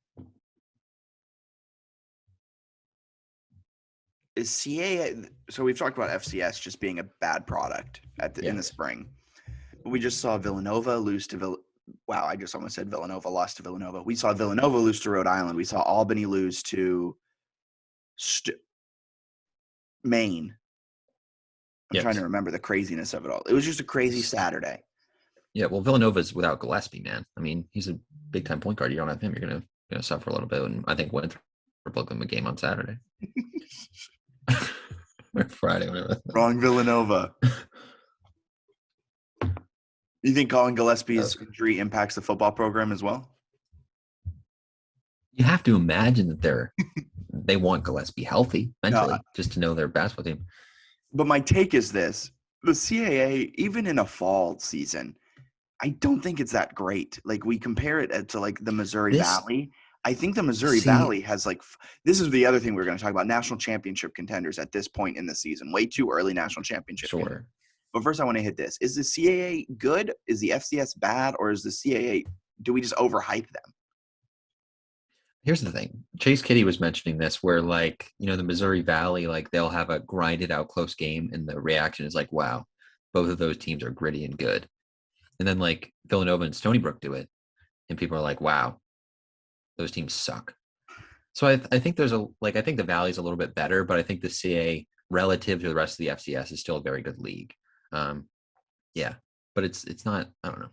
Is CAA, so we've talked about FCS just being a bad product in the spring. We just saw Villanova lose to wow, I just almost said Villanova lost to Villanova. We saw Villanova lose to Rhode Island. We saw Albany lose to Maine. I'm trying to remember the craziness of it all. It was just a crazy Saturday. Yeah, well, Villanova's without Gillespie, man. I mean, he's a big time point guard. You don't have him, you're gonna suffer a little bit. And I think Winthrop will them a game on Saturday or Friday, whatever. Wrong Villanova. You think Colin Gillespie's injury impacts the football program as well? You have to imagine that they want Gillespie healthy mentally, just to know their basketball team. But my take is this: the CAA, even in a fall season, I don't think it's that great. Like, we compare it to like the Missouri Valley. I think the Missouri Valley has like, this is the other thing we're going to talk about: national championship contenders at this point in the season. Way too early national championship. Sure. But first, I want to hit this: is the CAA good? Is the FCS bad? Or is the CAA? Do we just overhype them? Here's the thing. Chase Kitty was mentioning this, where like, the Missouri Valley, like they'll have a grinded out close game and the reaction is like, wow, both of those teams are gritty and good. And then like Villanova and Stony Brook do it and people are like, wow, those teams suck. So I think I think the Valley's a little bit better, but I think the CA relative to the rest of the FCS is still a very good league. Yeah, but it's not, I don't know.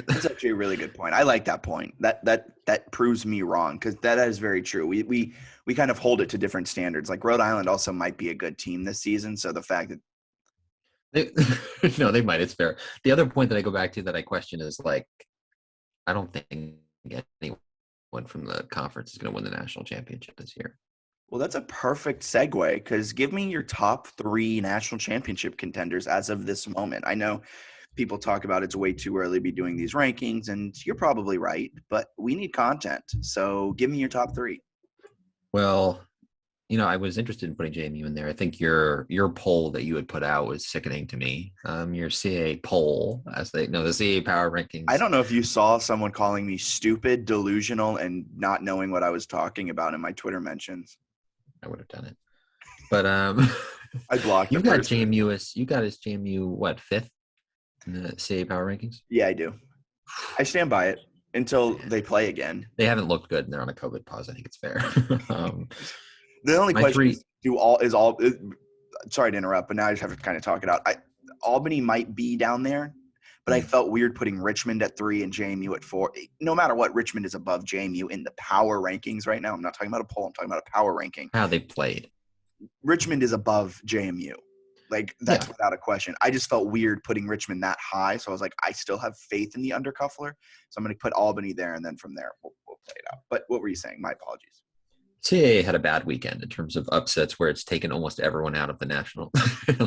That's actually a really good point. I like that point. That proves me wrong, because that is very true. We kind of hold it to different standards. Like, Rhode Island also might be a good team this season, so the fact that no, they might. It's fair. The other point that I go back to that I question is like, I don't think anyone from the conference is going to win the national championship this year. Well, that's a perfect segue, because give me your top 3 national championship contenders as of this moment. I know people talk about it's way too early to be doing these rankings, and you're probably right, but we need content. So give me your top 3. Well, I was interested in putting JMU in there. I think your poll that you had put out was sickening to me. Your CA poll, the CA power rankings. I don't know if you saw someone calling me stupid, delusional, and not knowing what I was talking about in my Twitter mentions. I would have done it, but I blocked. You got as JMU what, 5th in the CA power rankings? Yeah, I do. I stand by it until they play again. They haven't looked good, and they're on a COVID pause. I think it's fair. The only question sorry to interrupt, but now I just have to kind of talk it out. Albany might be down there, but I felt weird putting Richmond at 3 and JMU at 4. No matter what, Richmond is above JMU in the power rankings right now. I'm not talking about a poll. I'm talking about a power ranking. How they played. Richmond is above JMU. Like, that's without a question. I just felt weird putting Richmond that high, so I was like, I still have faith in the undercuffler, so I'm going to put Albany there, and then from there we'll play it out. But what were you saying? My apologies. CAA had a bad weekend in terms of upsets where it's taken almost everyone out of the national.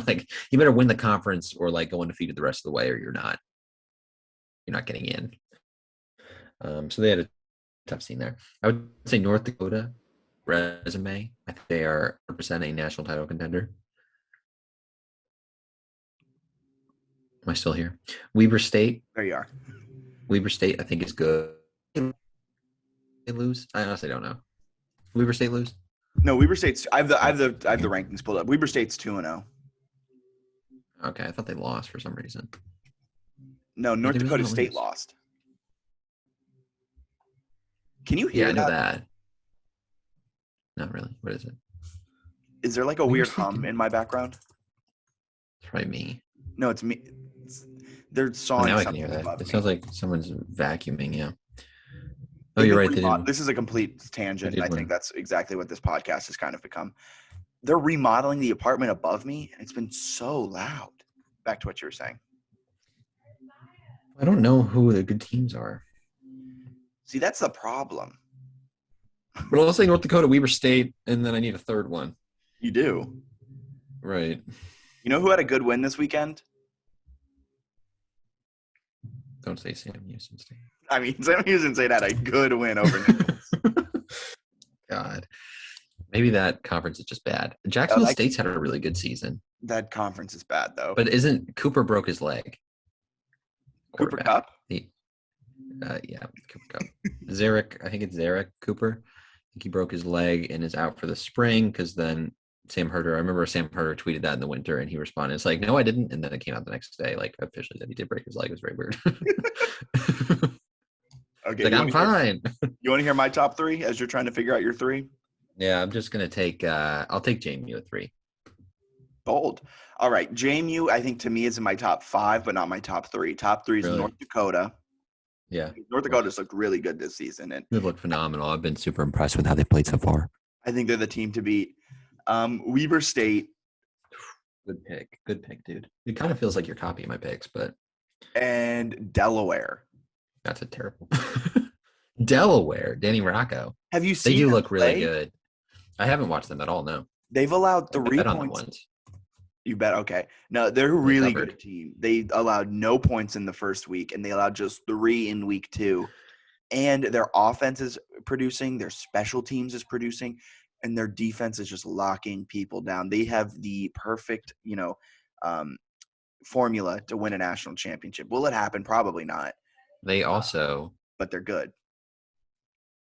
Like, you better win the conference or like go undefeated the rest of the way, or you're not getting in. So they had a tough scene there. I would say North Dakota resume. I think they are 100% a national title contender. Am I still here? Weber State. There you are. Weber State, I think, is good. They lose. I honestly don't know. Weber State lose. No, Weber State's. I have the rankings pulled up. Weber State's 2-0. Okay, I thought they lost for some reason. No, North Did they Dakota really State lose? lost. Can you hear Yeah, I know that? that. Not really. What is it? Is there like a Weber weird State hum didn't- in my background? It's probably me. No, it's me. They're Oh, sawing now I can hear something that. above It me. sounds like someone's vacuuming. Yeah. Oh, They've you're been right. This is a complete tangent. They did I think win. that's exactly what this podcast has kind of become. They're remodeling the apartment above me, and it's been so loud. Back to what you were saying. I don't know who the good teams are. See, that's the problem. But I'll say North Dakota, Weber State, and then I need a third one. You do. Right. You know who had a good win this weekend? Don't say Sam Houston State. I mean, Sam Houston State had a good win over Nichols. God. Maybe that conference is just bad. Jacksonville like- State's had a really good season. That conference is bad, though. But isn't Cooper broke his leg? Cooper Quarterback. Cup? Yeah, Cooper Cup. Zarek, I think it's Zarek Cooper. I think he broke his leg and is out for the spring because then Sam Herder, I remember Sam Herder tweeted that in the winter and he responded, it's like, no, I didn't. And then it came out the next day, like officially that he did break his leg. It was very weird. Okay, like, I'm fine. You want to hear my top three as you're trying to figure out your three? Yeah, I'm just going to take, I'll take JMU at 3. Bold. All right. JMU, I think to me is in my top 5, but not my top 3. Top 3 is Really? North Dakota. Yeah. North Dakota's looked really good this season. And They've looked phenomenal. I've been super impressed with how they played so far. I think they're the team to beat. Weber State. Good pick, dude. It kind of feels like you're copying my picks, but And Delaware. that's a terrible. Delaware, Danny Rocco. Have you seen They do them look really play? good. I haven't watched them at all, no. They've allowed I 3 bet on them points. once. You bet. Okay. No, they're a really covered. good team. They allowed no points in the first week, and they allowed just 3 in week 2. And their offense is producing, their special teams is producing, and their defense is just locking people down. They have the perfect, formula to win a national championship. Will it happen? Probably not. They also, But they're good.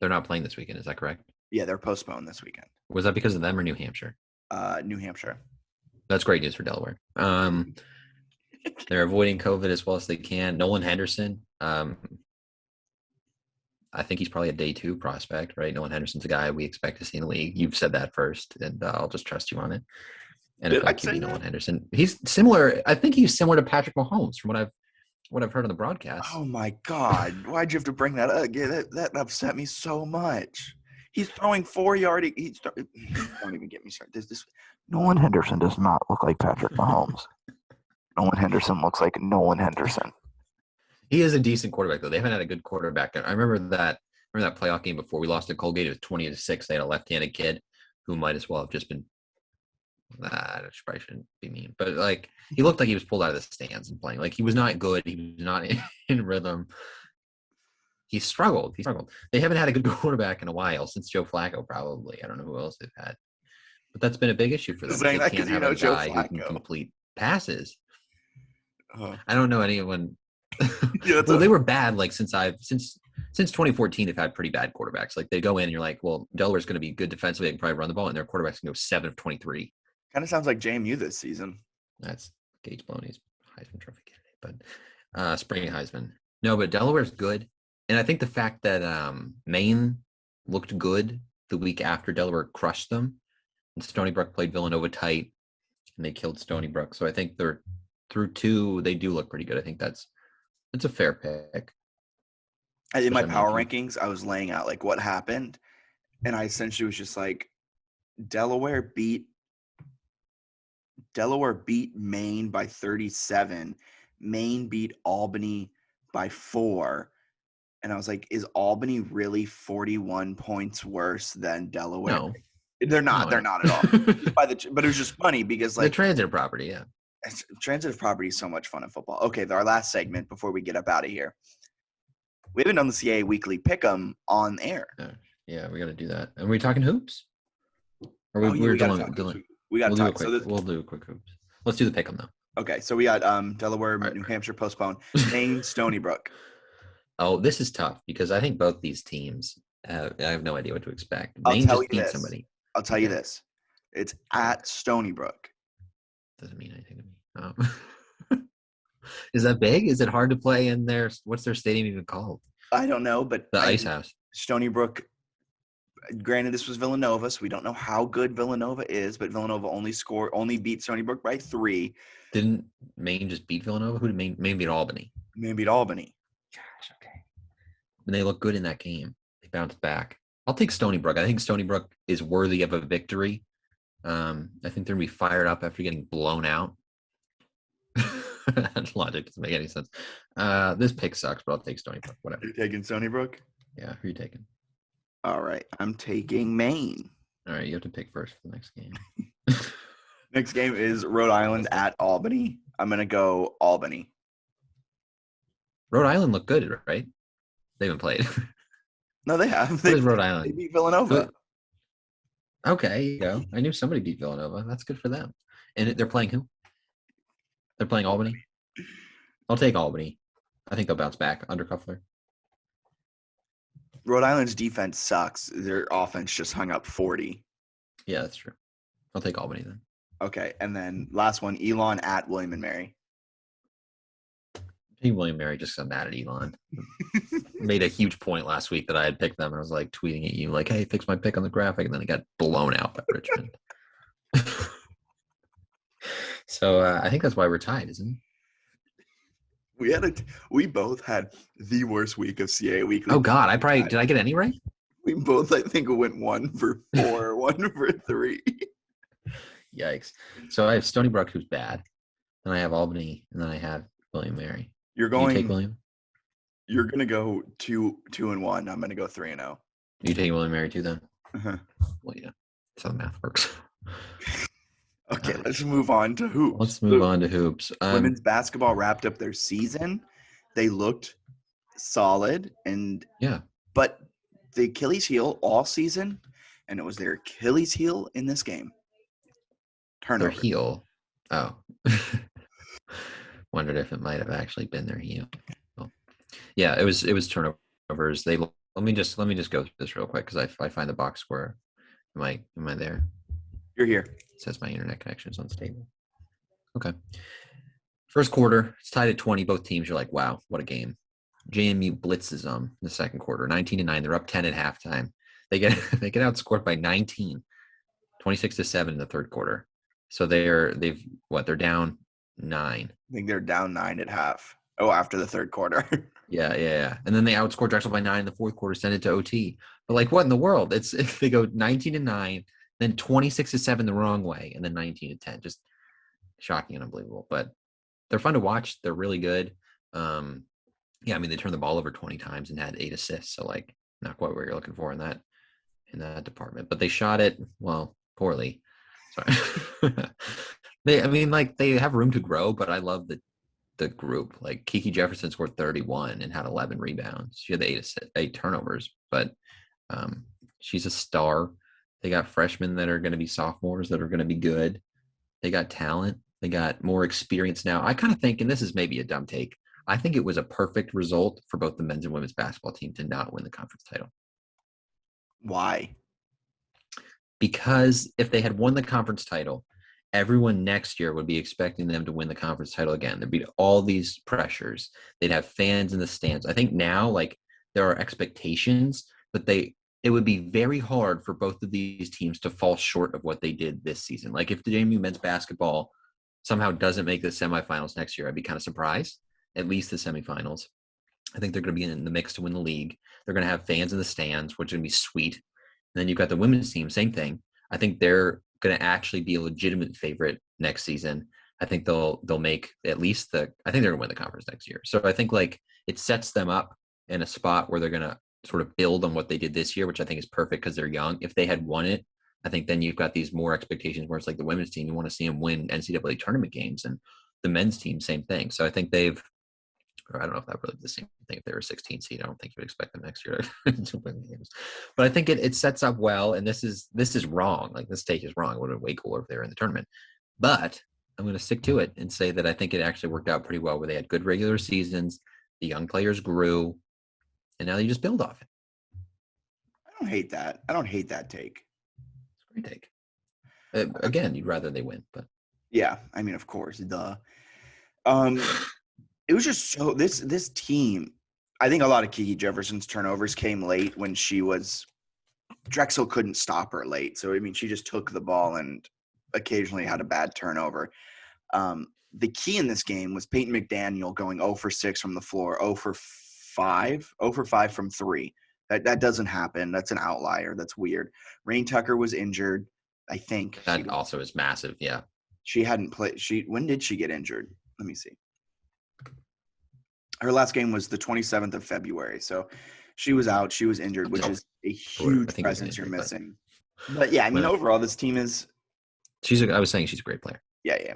they're not playing this weekend. Is that correct? Yeah, they're postponed this weekend. Was that because of them or New Hampshire? New Hampshire. That's great news for Delaware. They're avoiding COVID as well as they can. Nolan Henderson. I think he's probably a day 2 prospect, right? Nolan Henderson's a guy we expect to see in the league. You've said that first, and I'll just trust you on it. And if I I'd say QB that. Nolan Henderson, he's similar. I think he's similar to Patrick Mahomes from what I've heard on the broadcast. Oh my God! Why'd you have to bring that up? Yeah, that upset me so much. He's throwing 4-yard. Don't even get me started. Nolan Henderson does not look like Patrick Mahomes. Nolan Henderson looks like Nolan Henderson. He is a decent quarterback, though. They haven't had a good quarterback. I remember that playoff game before we lost to Colgate. It was 20-6. They had a left-handed kid who might as well have just been. I probably shouldn't be mean, but like he looked like he was pulled out of the stands and playing. Like he was not good. He was not in rhythm. He struggled. They haven't had a good quarterback in a while since Joe Flacco. Probably. I don't know who else they've had, but that's been a big issue for them. Saying They that 'cause can't you have know a Joe guy who can Flacco. complete passes. Uh, I don't know anyone. yeah, Well, they were bad. Like since 2014, they've had pretty bad quarterbacks. Like they go in and you're like, well, Delaware's going to be good defensively. They can probably run the ball, and their quarterbacks can go 7 of 23. kind of sounds like JMU this season. That's Gage Maloney's Heisman Trophy candidate, but spring Heisman. No, but Delaware's good, and I think the fact that Maine looked good the week after Delaware crushed them, and Stony Brook played Villanova tight, and they killed Stony Brook. So I think they're through 2. They do look pretty good. I think that's a fair pick. In my Especially power if rankings, I was laying out like what happened, and I essentially was just like, Delaware beat Maine by 37. Maine beat Albany by 4. And I was like, is Albany really 41 points worse than Delaware? No, They're not. No, They're not at all. But it was just funny because the like transit property, yeah. transitive property is so much fun in football. Okay, our last segment before we get up out of here. We haven't done the CAA Weekly Pick'em on air. Yeah, we got to do that. And are we talking hoops? Or Oh, yeah, we're we gotta doing, talk doing hoops. We got to we'll talk. we'll do a quick hoops. Let's do the pick 'em though. Okay, so we got Delaware, Right. New Hampshire postponed. Maine, Stony Brook. Oh, this is tough because I think both these teams, I have no idea what to expect. I'll Maine tell just you beat this. somebody. I'll tell you Okay. this. It's at Stony Brook. Doesn't mean anything to me. Is that big? Is it hard to play in there? What's their stadium even called? I don't know, but The Ice House. Stony Brook. Granted, this was Villanova, so we don't know how good Villanova is, but Villanova only beat Stony Brook by 3. Didn't Maine just beat Villanova? Who did Maine beat? Albany. Maine beat Albany. Gosh, okay. And they look good in that game. They bounced back. I'll take Stony Brook. I think Stony Brook is worthy of a victory. I think they're going to be fired up after getting blown out. That logic doesn't make any sense. This pick sucks, but I'll take Stony Brook. Whatever. You're taking Stony Brook? Yeah, who are you taking? All right, I'm taking Maine. All right, you have to pick first for the next game. Next game is Rhode Island at Albany. I'm going to go Albany. Rhode Island looked good, right? They haven't played. No, they have. What is Rhode They Island? beat Villanova. Okay, there you go. I knew somebody beat Villanova. That's good for them. And they're playing who? They're playing Albany? I'll take Albany. I think they'll bounce back under Cuffler. Rhode Island's defense sucks. Their offense just hung up 40. Yeah, that's true. I'll take Albany then. Okay, and then last one, Elon at William and Mary. I think William Mary just got mad at Elon. Made a huge point last week that I had picked them, and I was like tweeting at you, like, hey, fix my pick on the graphic, and then it got blown out by Richmond. So I think that's why we're tied, isn't it? We both had the worst week of CAA Weekly. Oh, God. Did I get any right? We both, I think, went 1 for 4, 1 for 3. Yikes. So I have Stony Brook, who's bad. Then I have Albany, and then I have William Mary. You're You take going. William? You're gonna go 2-1. I'm gonna go 3-0. You taking William Mary too, then? Uh-huh. Well, yeah. That's how the math works. Okay, let's move on to hoops. Let's move on to hoops. Women's basketball wrapped up their season. They looked solid, but the Achilles heel all season, and it was their Achilles heel in this game. Turnover. Their heel. Oh. Wondered if it might have actually been their heel. Well, yeah, it was turnovers. Let me just go through this real quick because I find the box score. Am I there? You're here. It says my internet connection is unstable. Okay. First quarter, it's tied at 20. Both teams are like, wow, what a game. JMU blitzes them in the second quarter, 19-9. They're up 10 at halftime. They get outscored by 19, 26-7 in the third quarter. So they're down 9. I think they're down 9 at half. Oh, after the third quarter. Yeah. And then they outscored Drexel by 9 in the fourth quarter, send it to OT. But like, what in the world? They go 19-9, then 26-7 the wrong way, and then 19-10. Just shocking and unbelievable. But they're fun to watch. They're really good. Yeah, I mean, they turned the ball over 20 times and had 8 assists. So like, not quite what you're looking for in that department. But they shot it, well, poorly. Sorry. They have room to grow, but I love the group. Like Kiki Jefferson scored 31 and had 11 rebounds. She had 8 turnovers, but she's a star. They got freshmen that are going to be sophomores that are going to be good. They got talent. They got more experience now. I kind of think, and this is maybe a dumb take, I think it was a perfect result for both the men's and women's basketball team to not win the conference title. Why? Because if they had won the conference title, everyone next year would be expecting them to win the conference title again. There'd be all these pressures. They'd have fans in the stands. I think now, like, there are expectations, but it would be very hard for both of these teams to fall short of what they did this season. Like, if the JMU men's basketball somehow doesn't make the semifinals next year, I'd be kind of surprised. At least the semifinals. I think they're going to be in the mix to win the league. They're going to have fans in the stands, which is going to be sweet. And then you've got the women's team, same thing. I think they're going to actually be a legitimate favorite next season. I think they'll make at least I think they're going to win the conference next year. So I think like it sets them up in a spot where they're going to sort of build on what they did this year, which I think is perfect because they're young. If they had won it, I think then you've got these more expectations where it's like the women's team, you want to see them win NCAA tournament games, and the men's team, same thing. So I think I don't know if that really the same thing. If they were 16 seed, I don't think you would expect them next year to win games. But I think it sets up well, and this is wrong. Like, this take is wrong. It would have been way cooler if they were in the tournament. But I'm going to stick to it and say that I think it actually worked out pretty well, where they had good regular seasons, the young players grew, and now you just build off it. I don't hate that. I don't hate that take. It's a great take. Again, you'd rather they win, but Yeah, I mean, of course, duh. It was just so this team. I think a lot of Kiki Jefferson's turnovers came late when Drexel couldn't stop her late. So I mean, she just took the ball and occasionally had a bad turnover. The key in this game was Peyton McDaniel going 0 for 6 from the floor, 0 for 5, 0 for 5 from 3. That doesn't happen. That's an outlier. That's weird. Rain Tucker was injured. I think that also is massive. Yeah, she hadn't played. When did she get injured? Let me see. Her last game was the 27th of February. So she was out. She was injured, which is a huge presence you're missing. But yeah, I mean, overall, this team is. I was saying she's a great player. Yeah.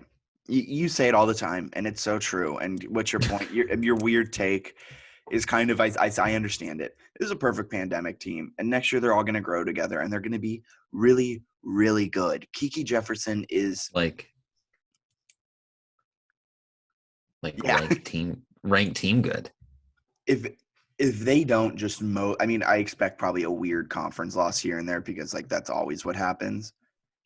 You say it all the time, and it's so true. And what's your point? Your weird take is kind of, I understand it. This is a perfect pandemic team, and next year they're all going to grow together, and they're going to be really, really good. Kiki Jefferson is ranked team good. If they don't just I mean, I expect probably a weird conference loss here and there because that's always what happens.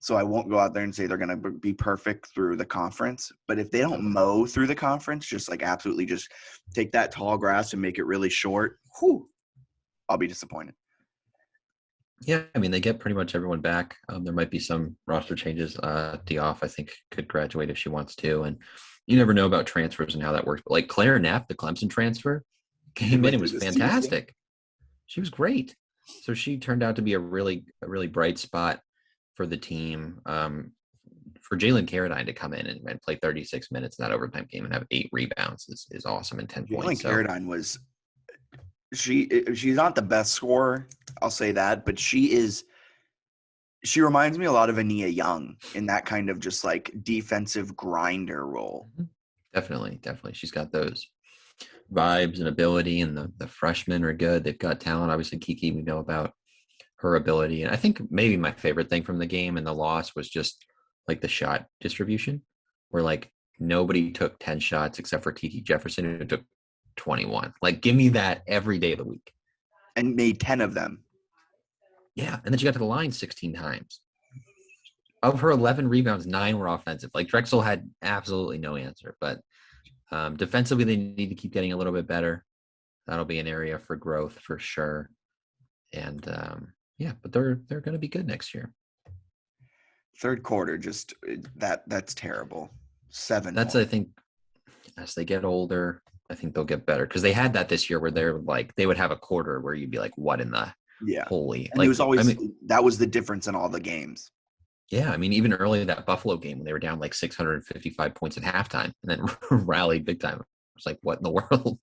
So I won't go out there and say they're going to be perfect through the conference. But if they don't mow through the conference, just absolutely just take that tall grass and make it really short, I'll be disappointed. Yeah, I mean, they get pretty much everyone back. There might be some roster changes. Dioff, I think, could graduate if she wants to. And you never know about transfers and how that works. But Claire Neff, the Clemson transfer, came in and was fantastic. Season. She was great. So she turned out to be a really bright spot for the team. For Jalen Carradine to come in and play 36 minutes in that overtime game and have 8 rebounds is awesome, and 10 points. Jalen Carradine was she's not the best scorer, I'll say that, but she reminds me a lot of Ania Young in that kind of just defensive grinder role. Definitely. She's got those vibes and ability, and the freshmen are good. They've got talent. Obviously, Kiki, we know about her ability. And I think maybe my favorite thing from the game and the loss was just the shot distribution, where nobody took 10 shots except for Kiki Jefferson, who took 21. Give me that every day of the week. And made 10 of them. Yeah. And then she got to the line 16 times. Of her 11 rebounds, 9 were offensive. Drexel had absolutely no answer. But defensively, they need to keep getting a little bit better. That'll be an area for growth for sure. And but they're going to be good next year. Third quarter, just that's terrible. 7. That's, I think, as they get older, I think they'll get better, because they had that this year where they're they would have a quarter where you'd be what in the holy. And it was always that was the difference in all the games. Yeah, I mean, even early that Buffalo game when they were down 655 points at halftime and then rallied big time. It was what in the world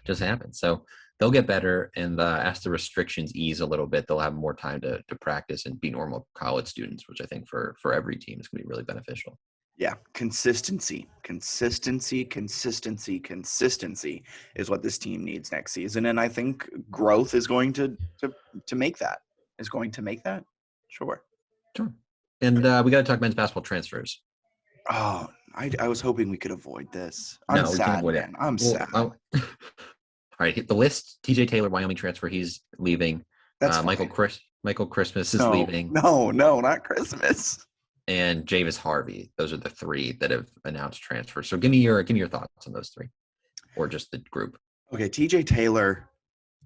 just happened? So they'll get better, and as the restrictions ease a little bit, they'll have more time to practice and be normal college students, which I think for every team is going to be really beneficial. Yeah, consistency is what this team needs next season, and I think growth is going to make that. Is going to make that? Sure. And we got to talk men's basketball transfers. Oh, I was hoping we could avoid this. I'm sad, man. I'm sad. All right, the list: TJ Taylor, Wyoming transfer. He's leaving. That's Michael Christmas is leaving. No, not Christmas. And Javis Harvey. Those are the 3 that have announced transfers. So give me your thoughts on those 3, or just the group. Okay, TJ Taylor,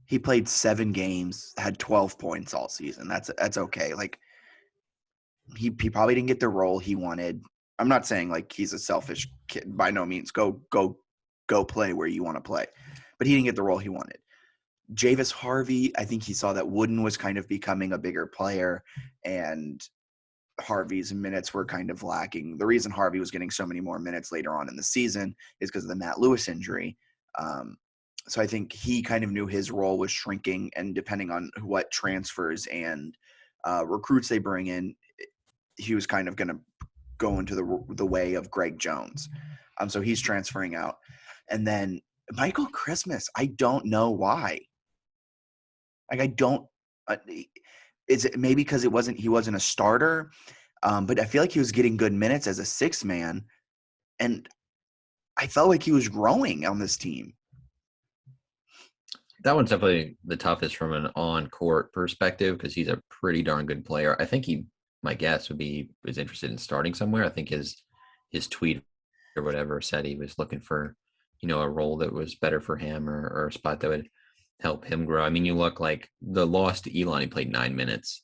he played 7 games, had 12 points all season. That's okay. He probably didn't get the role he wanted. I'm not saying he's a selfish kid by no means. Go play where you want to play, but he didn't get the role he wanted. Javis Harvey, I think he saw that Wooden was kind of becoming a bigger player, and Harvey's minutes were kind of lacking. The reason Harvey was getting so many more minutes later on in the season is because of the Matt Lewis injury. So I think he kind of knew his role was shrinking, and depending on what transfers and recruits they bring in, he was kind of going to go into the way of Greg Jones. So he's transferring out. And then Michael Christmas, I don't know why. I don't is it maybe because he wasn't a starter? But I feel like he was getting good minutes as a 6-man. and I felt like he was growing on this team. That one's definitely the toughest from an on-court perspective because he's a pretty darn good player. I think my guess would be is interested in starting somewhere. I think his tweet or whatever said he was looking for, a role that was better for him or a spot that would help him grow. I mean, you look like the loss to Elon, he played 9 minutes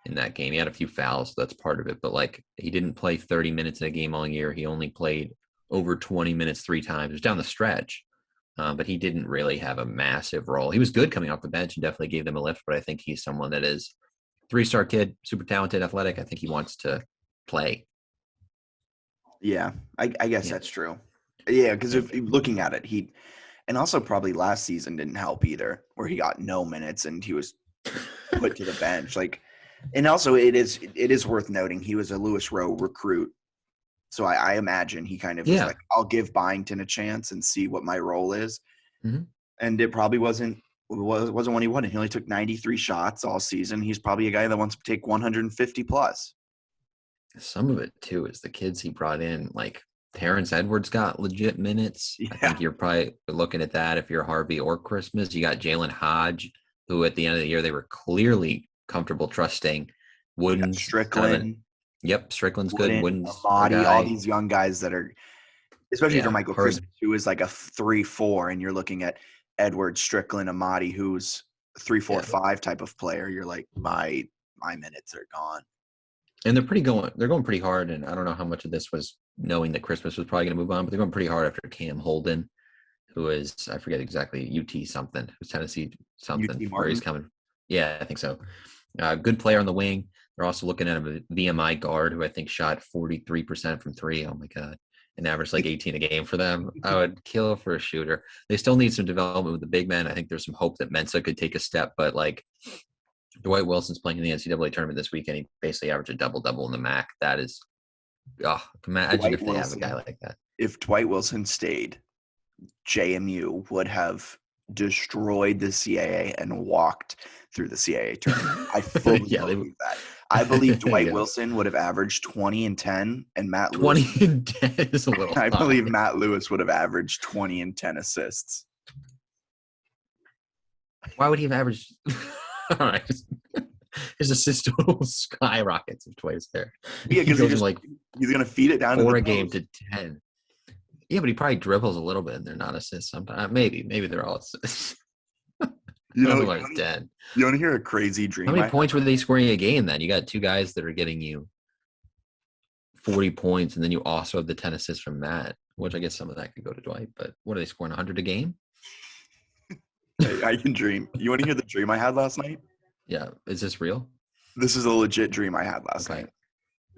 in that game. He had a few fouls, so that's part of it. But like he didn't play 30 minutes in a game all year. He only played over 20 minutes 3 times. It was down the stretch. But he didn't really have a massive role. He was good coming off the bench and definitely gave them a lift, but I think he's someone that is 3-star kid, super talented, athletic. I think he wants to play. Yeah, I guess that's true. Yeah, because if looking at it, and also probably last season didn't help either, where he got no minutes and he was put to the bench. And also it is worth noting he was a Lewis Rowe recruit. So I imagine he kind of was like, I'll give Byington a chance and see what my role is. Mm-hmm. And it probably wasn't what he wanted. He only took 93 shots all season. He's probably a guy that wants to take 150 plus. Some of it, too, is the kids he brought in. Like Terrence Edwards got legit minutes. Yeah. I think you're probably looking at that if you're Harvey or Christmas. You got Jalen Hodge, who at the end of the year they were clearly comfortable trusting. Wooden Strickland. Yep, Strickland's good. Wooden's Amadi, all these young guys that are, especially for Michael Christmas, who is like a 3-4, and you're looking at Edwards, Strickland, Amadi, who's 3-4-5 type of player. You're like, my minutes are gone. And they're going pretty hard. And I don't know how much of this was knowing that Christmas was probably going to move on, but they're going pretty hard after Cam Holden, who is, I forget exactly, UT something, who's Tennessee something, where he's coming. Yeah, I think so. Good player on the wing. They're also looking at a VMI guard who I think shot 43% from 3. Oh my God. And averaged like 18 a game for them. I would kill for a shooter. They still need some development with the big men. I think there's some hope that Mensa could take a step, but like Dwight Wilson's playing in the NCAA tournament this weekend. He basically averaged a double-double in the MAC. That is, imagine Dwight if they have a guy like that. If Dwight Wilson stayed, JMU would have destroyed the CAA and walked through the CAA tournament. I fully believe that. I believe Dwight Wilson would have averaged 20 and 10, and Matt Lewis. 20 and 10 is a little. I believe Matt Lewis would have averaged 20 and 10 assists. Why would he have averaged? All right, his assist total skyrockets if Dwight's there. Yeah, because he's going to feed it down 4 a game to 10. Yeah, but he probably dribbles a little bit, and they're not assists sometimes. Maybe they're all assists. You want to hear a crazy dream? How many points were they scoring a game then? You got 2 guys that are getting you 40 points, and then you also have the 10 assists from Matt, which I guess some of that could go to Dwight. But what are they scoring, 100 a game? Hey, I can dream. You want to hear the dream I had last night? Yeah. Is this real? This is a legit dream I had last night.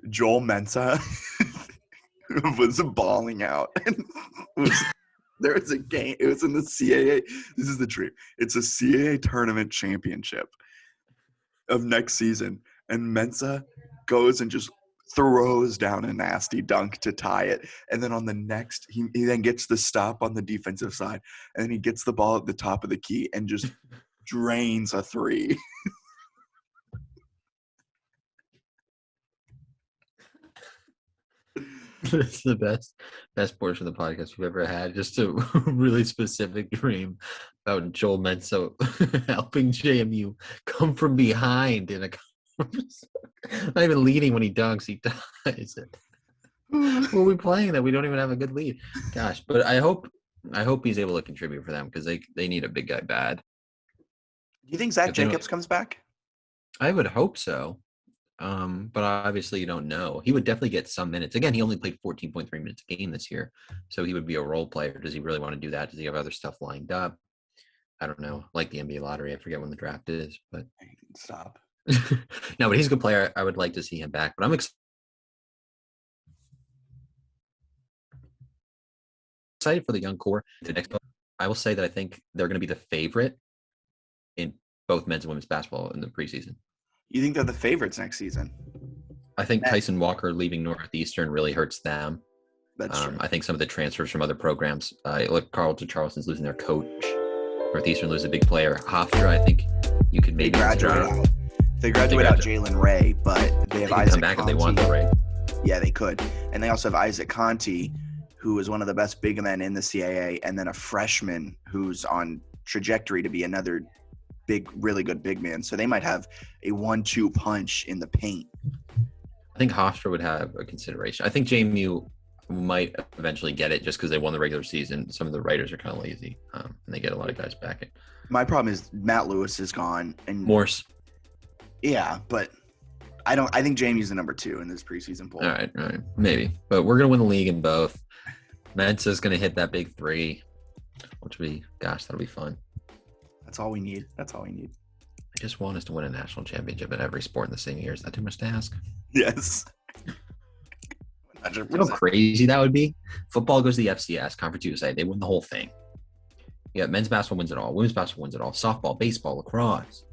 Joel Mensa was balling out. There was a game. It was in the CAA. This is the dream. It's a CAA tournament championship of next season. And Mensa goes and just throws down a nasty dunk to tie it. And then on the next, he then gets the stop on the defensive side. And then he gets the ball at the top of the key and just drains a 3. It's the best portion of the podcast we've ever had. Just a really specific dream about Joel Mensa helping JMU come from behind in a not even leading when he dunks, he ties it. Well, we're playing that we don't even have a good lead. Gosh, but I hope he's able to contribute for them because they need a big guy bad. Do you think Zach Jacobs comes back? I would hope so. But obviously you don't know. He would definitely get some minutes. Again, he only played 14.3 minutes a game this year, so he would be a role player. Does he really want to do that? Does he have other stuff lined up? I don't know. Like the NBA lottery, I forget when the draft is, but stop. No, but he's a good player. I would like to see him back, but I'm excited for the young core. I will say that I think they're going to be the favorite in both men's and women's basketball in the preseason. You think they're the favorites next season? I think Tyson Walker leaving Northeastern really hurts them. That's true. I think some of the transfers from other programs, look, Carleton Charleston's losing their coach. Northeastern loses a big player. Hofstra, I think you could maybe They graduate out Jalen Ray, but they have Isaac come back Conti. If they want the Ray. Yeah, they could. And they also have Isaac Conti, who is one of the best big men in the CAA, and then a freshman who's on trajectory to be another really good big man. So they might have a 1-2 punch in the paint. I think Hofstra would have a consideration. I think JMU might eventually get it just because they won the regular season. Some of the writers are kind of lazy, and they get a lot of guys back. My problem is Matt Lewis is gone, and Morse. Yeah, but I think JMU's the number 2 in this preseason poll. All right, maybe, but we're gonna win the league in both. Mensa's gonna hit that big 3, which will be, gosh, that'll be fun. That's all we need. I just want us to win a national championship in every sport in the same year. Is that too much to ask? Yes. 100%. You know how crazy that would be? Football goes to the FCS, Conference USA. They win the whole thing. Yeah, men's basketball wins it all. Women's basketball wins it all. Softball, baseball, lacrosse,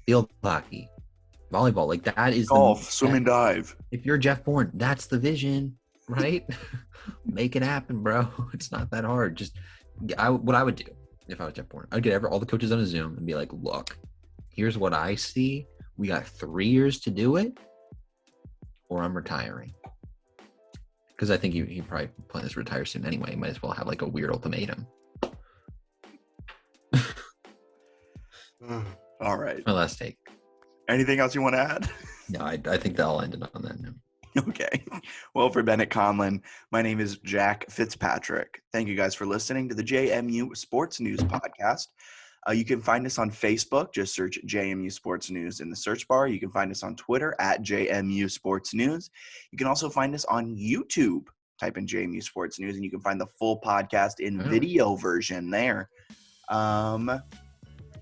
field hockey, volleyball. Like, that is golf, swim and dive. If you're Jeff Bourne, that's the vision, right? Make it happen, bro. It's not that hard. Just what I would do if I was Jeff Bourne, I'd get all the coaches on a Zoom and be like, look, here's what I see. We got 3 years to do it, or I'm retiring. Because I think he probably plans to retire soon anyway. He might as well have like a weird ultimatum. All right. My last take. Anything else you want to add? No, I think that'll end it on that note. Okay. Well, for Bennett Conlon, my name is Jack Fitzpatrick. Thank you guys for listening to the JMU Sports News Podcast. You can find us on Facebook. Just search JMU Sports News in the search bar. You can find us on Twitter at JMU Sports News. You can also find us on YouTube. Type in JMU Sports News, and you can find the full podcast in video version there.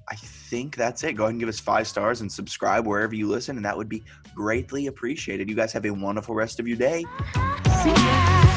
I think that's it. Go ahead and give us 5 stars and subscribe wherever you listen, and that would be greatly appreciated. You guys have a wonderful rest of your day. See ya.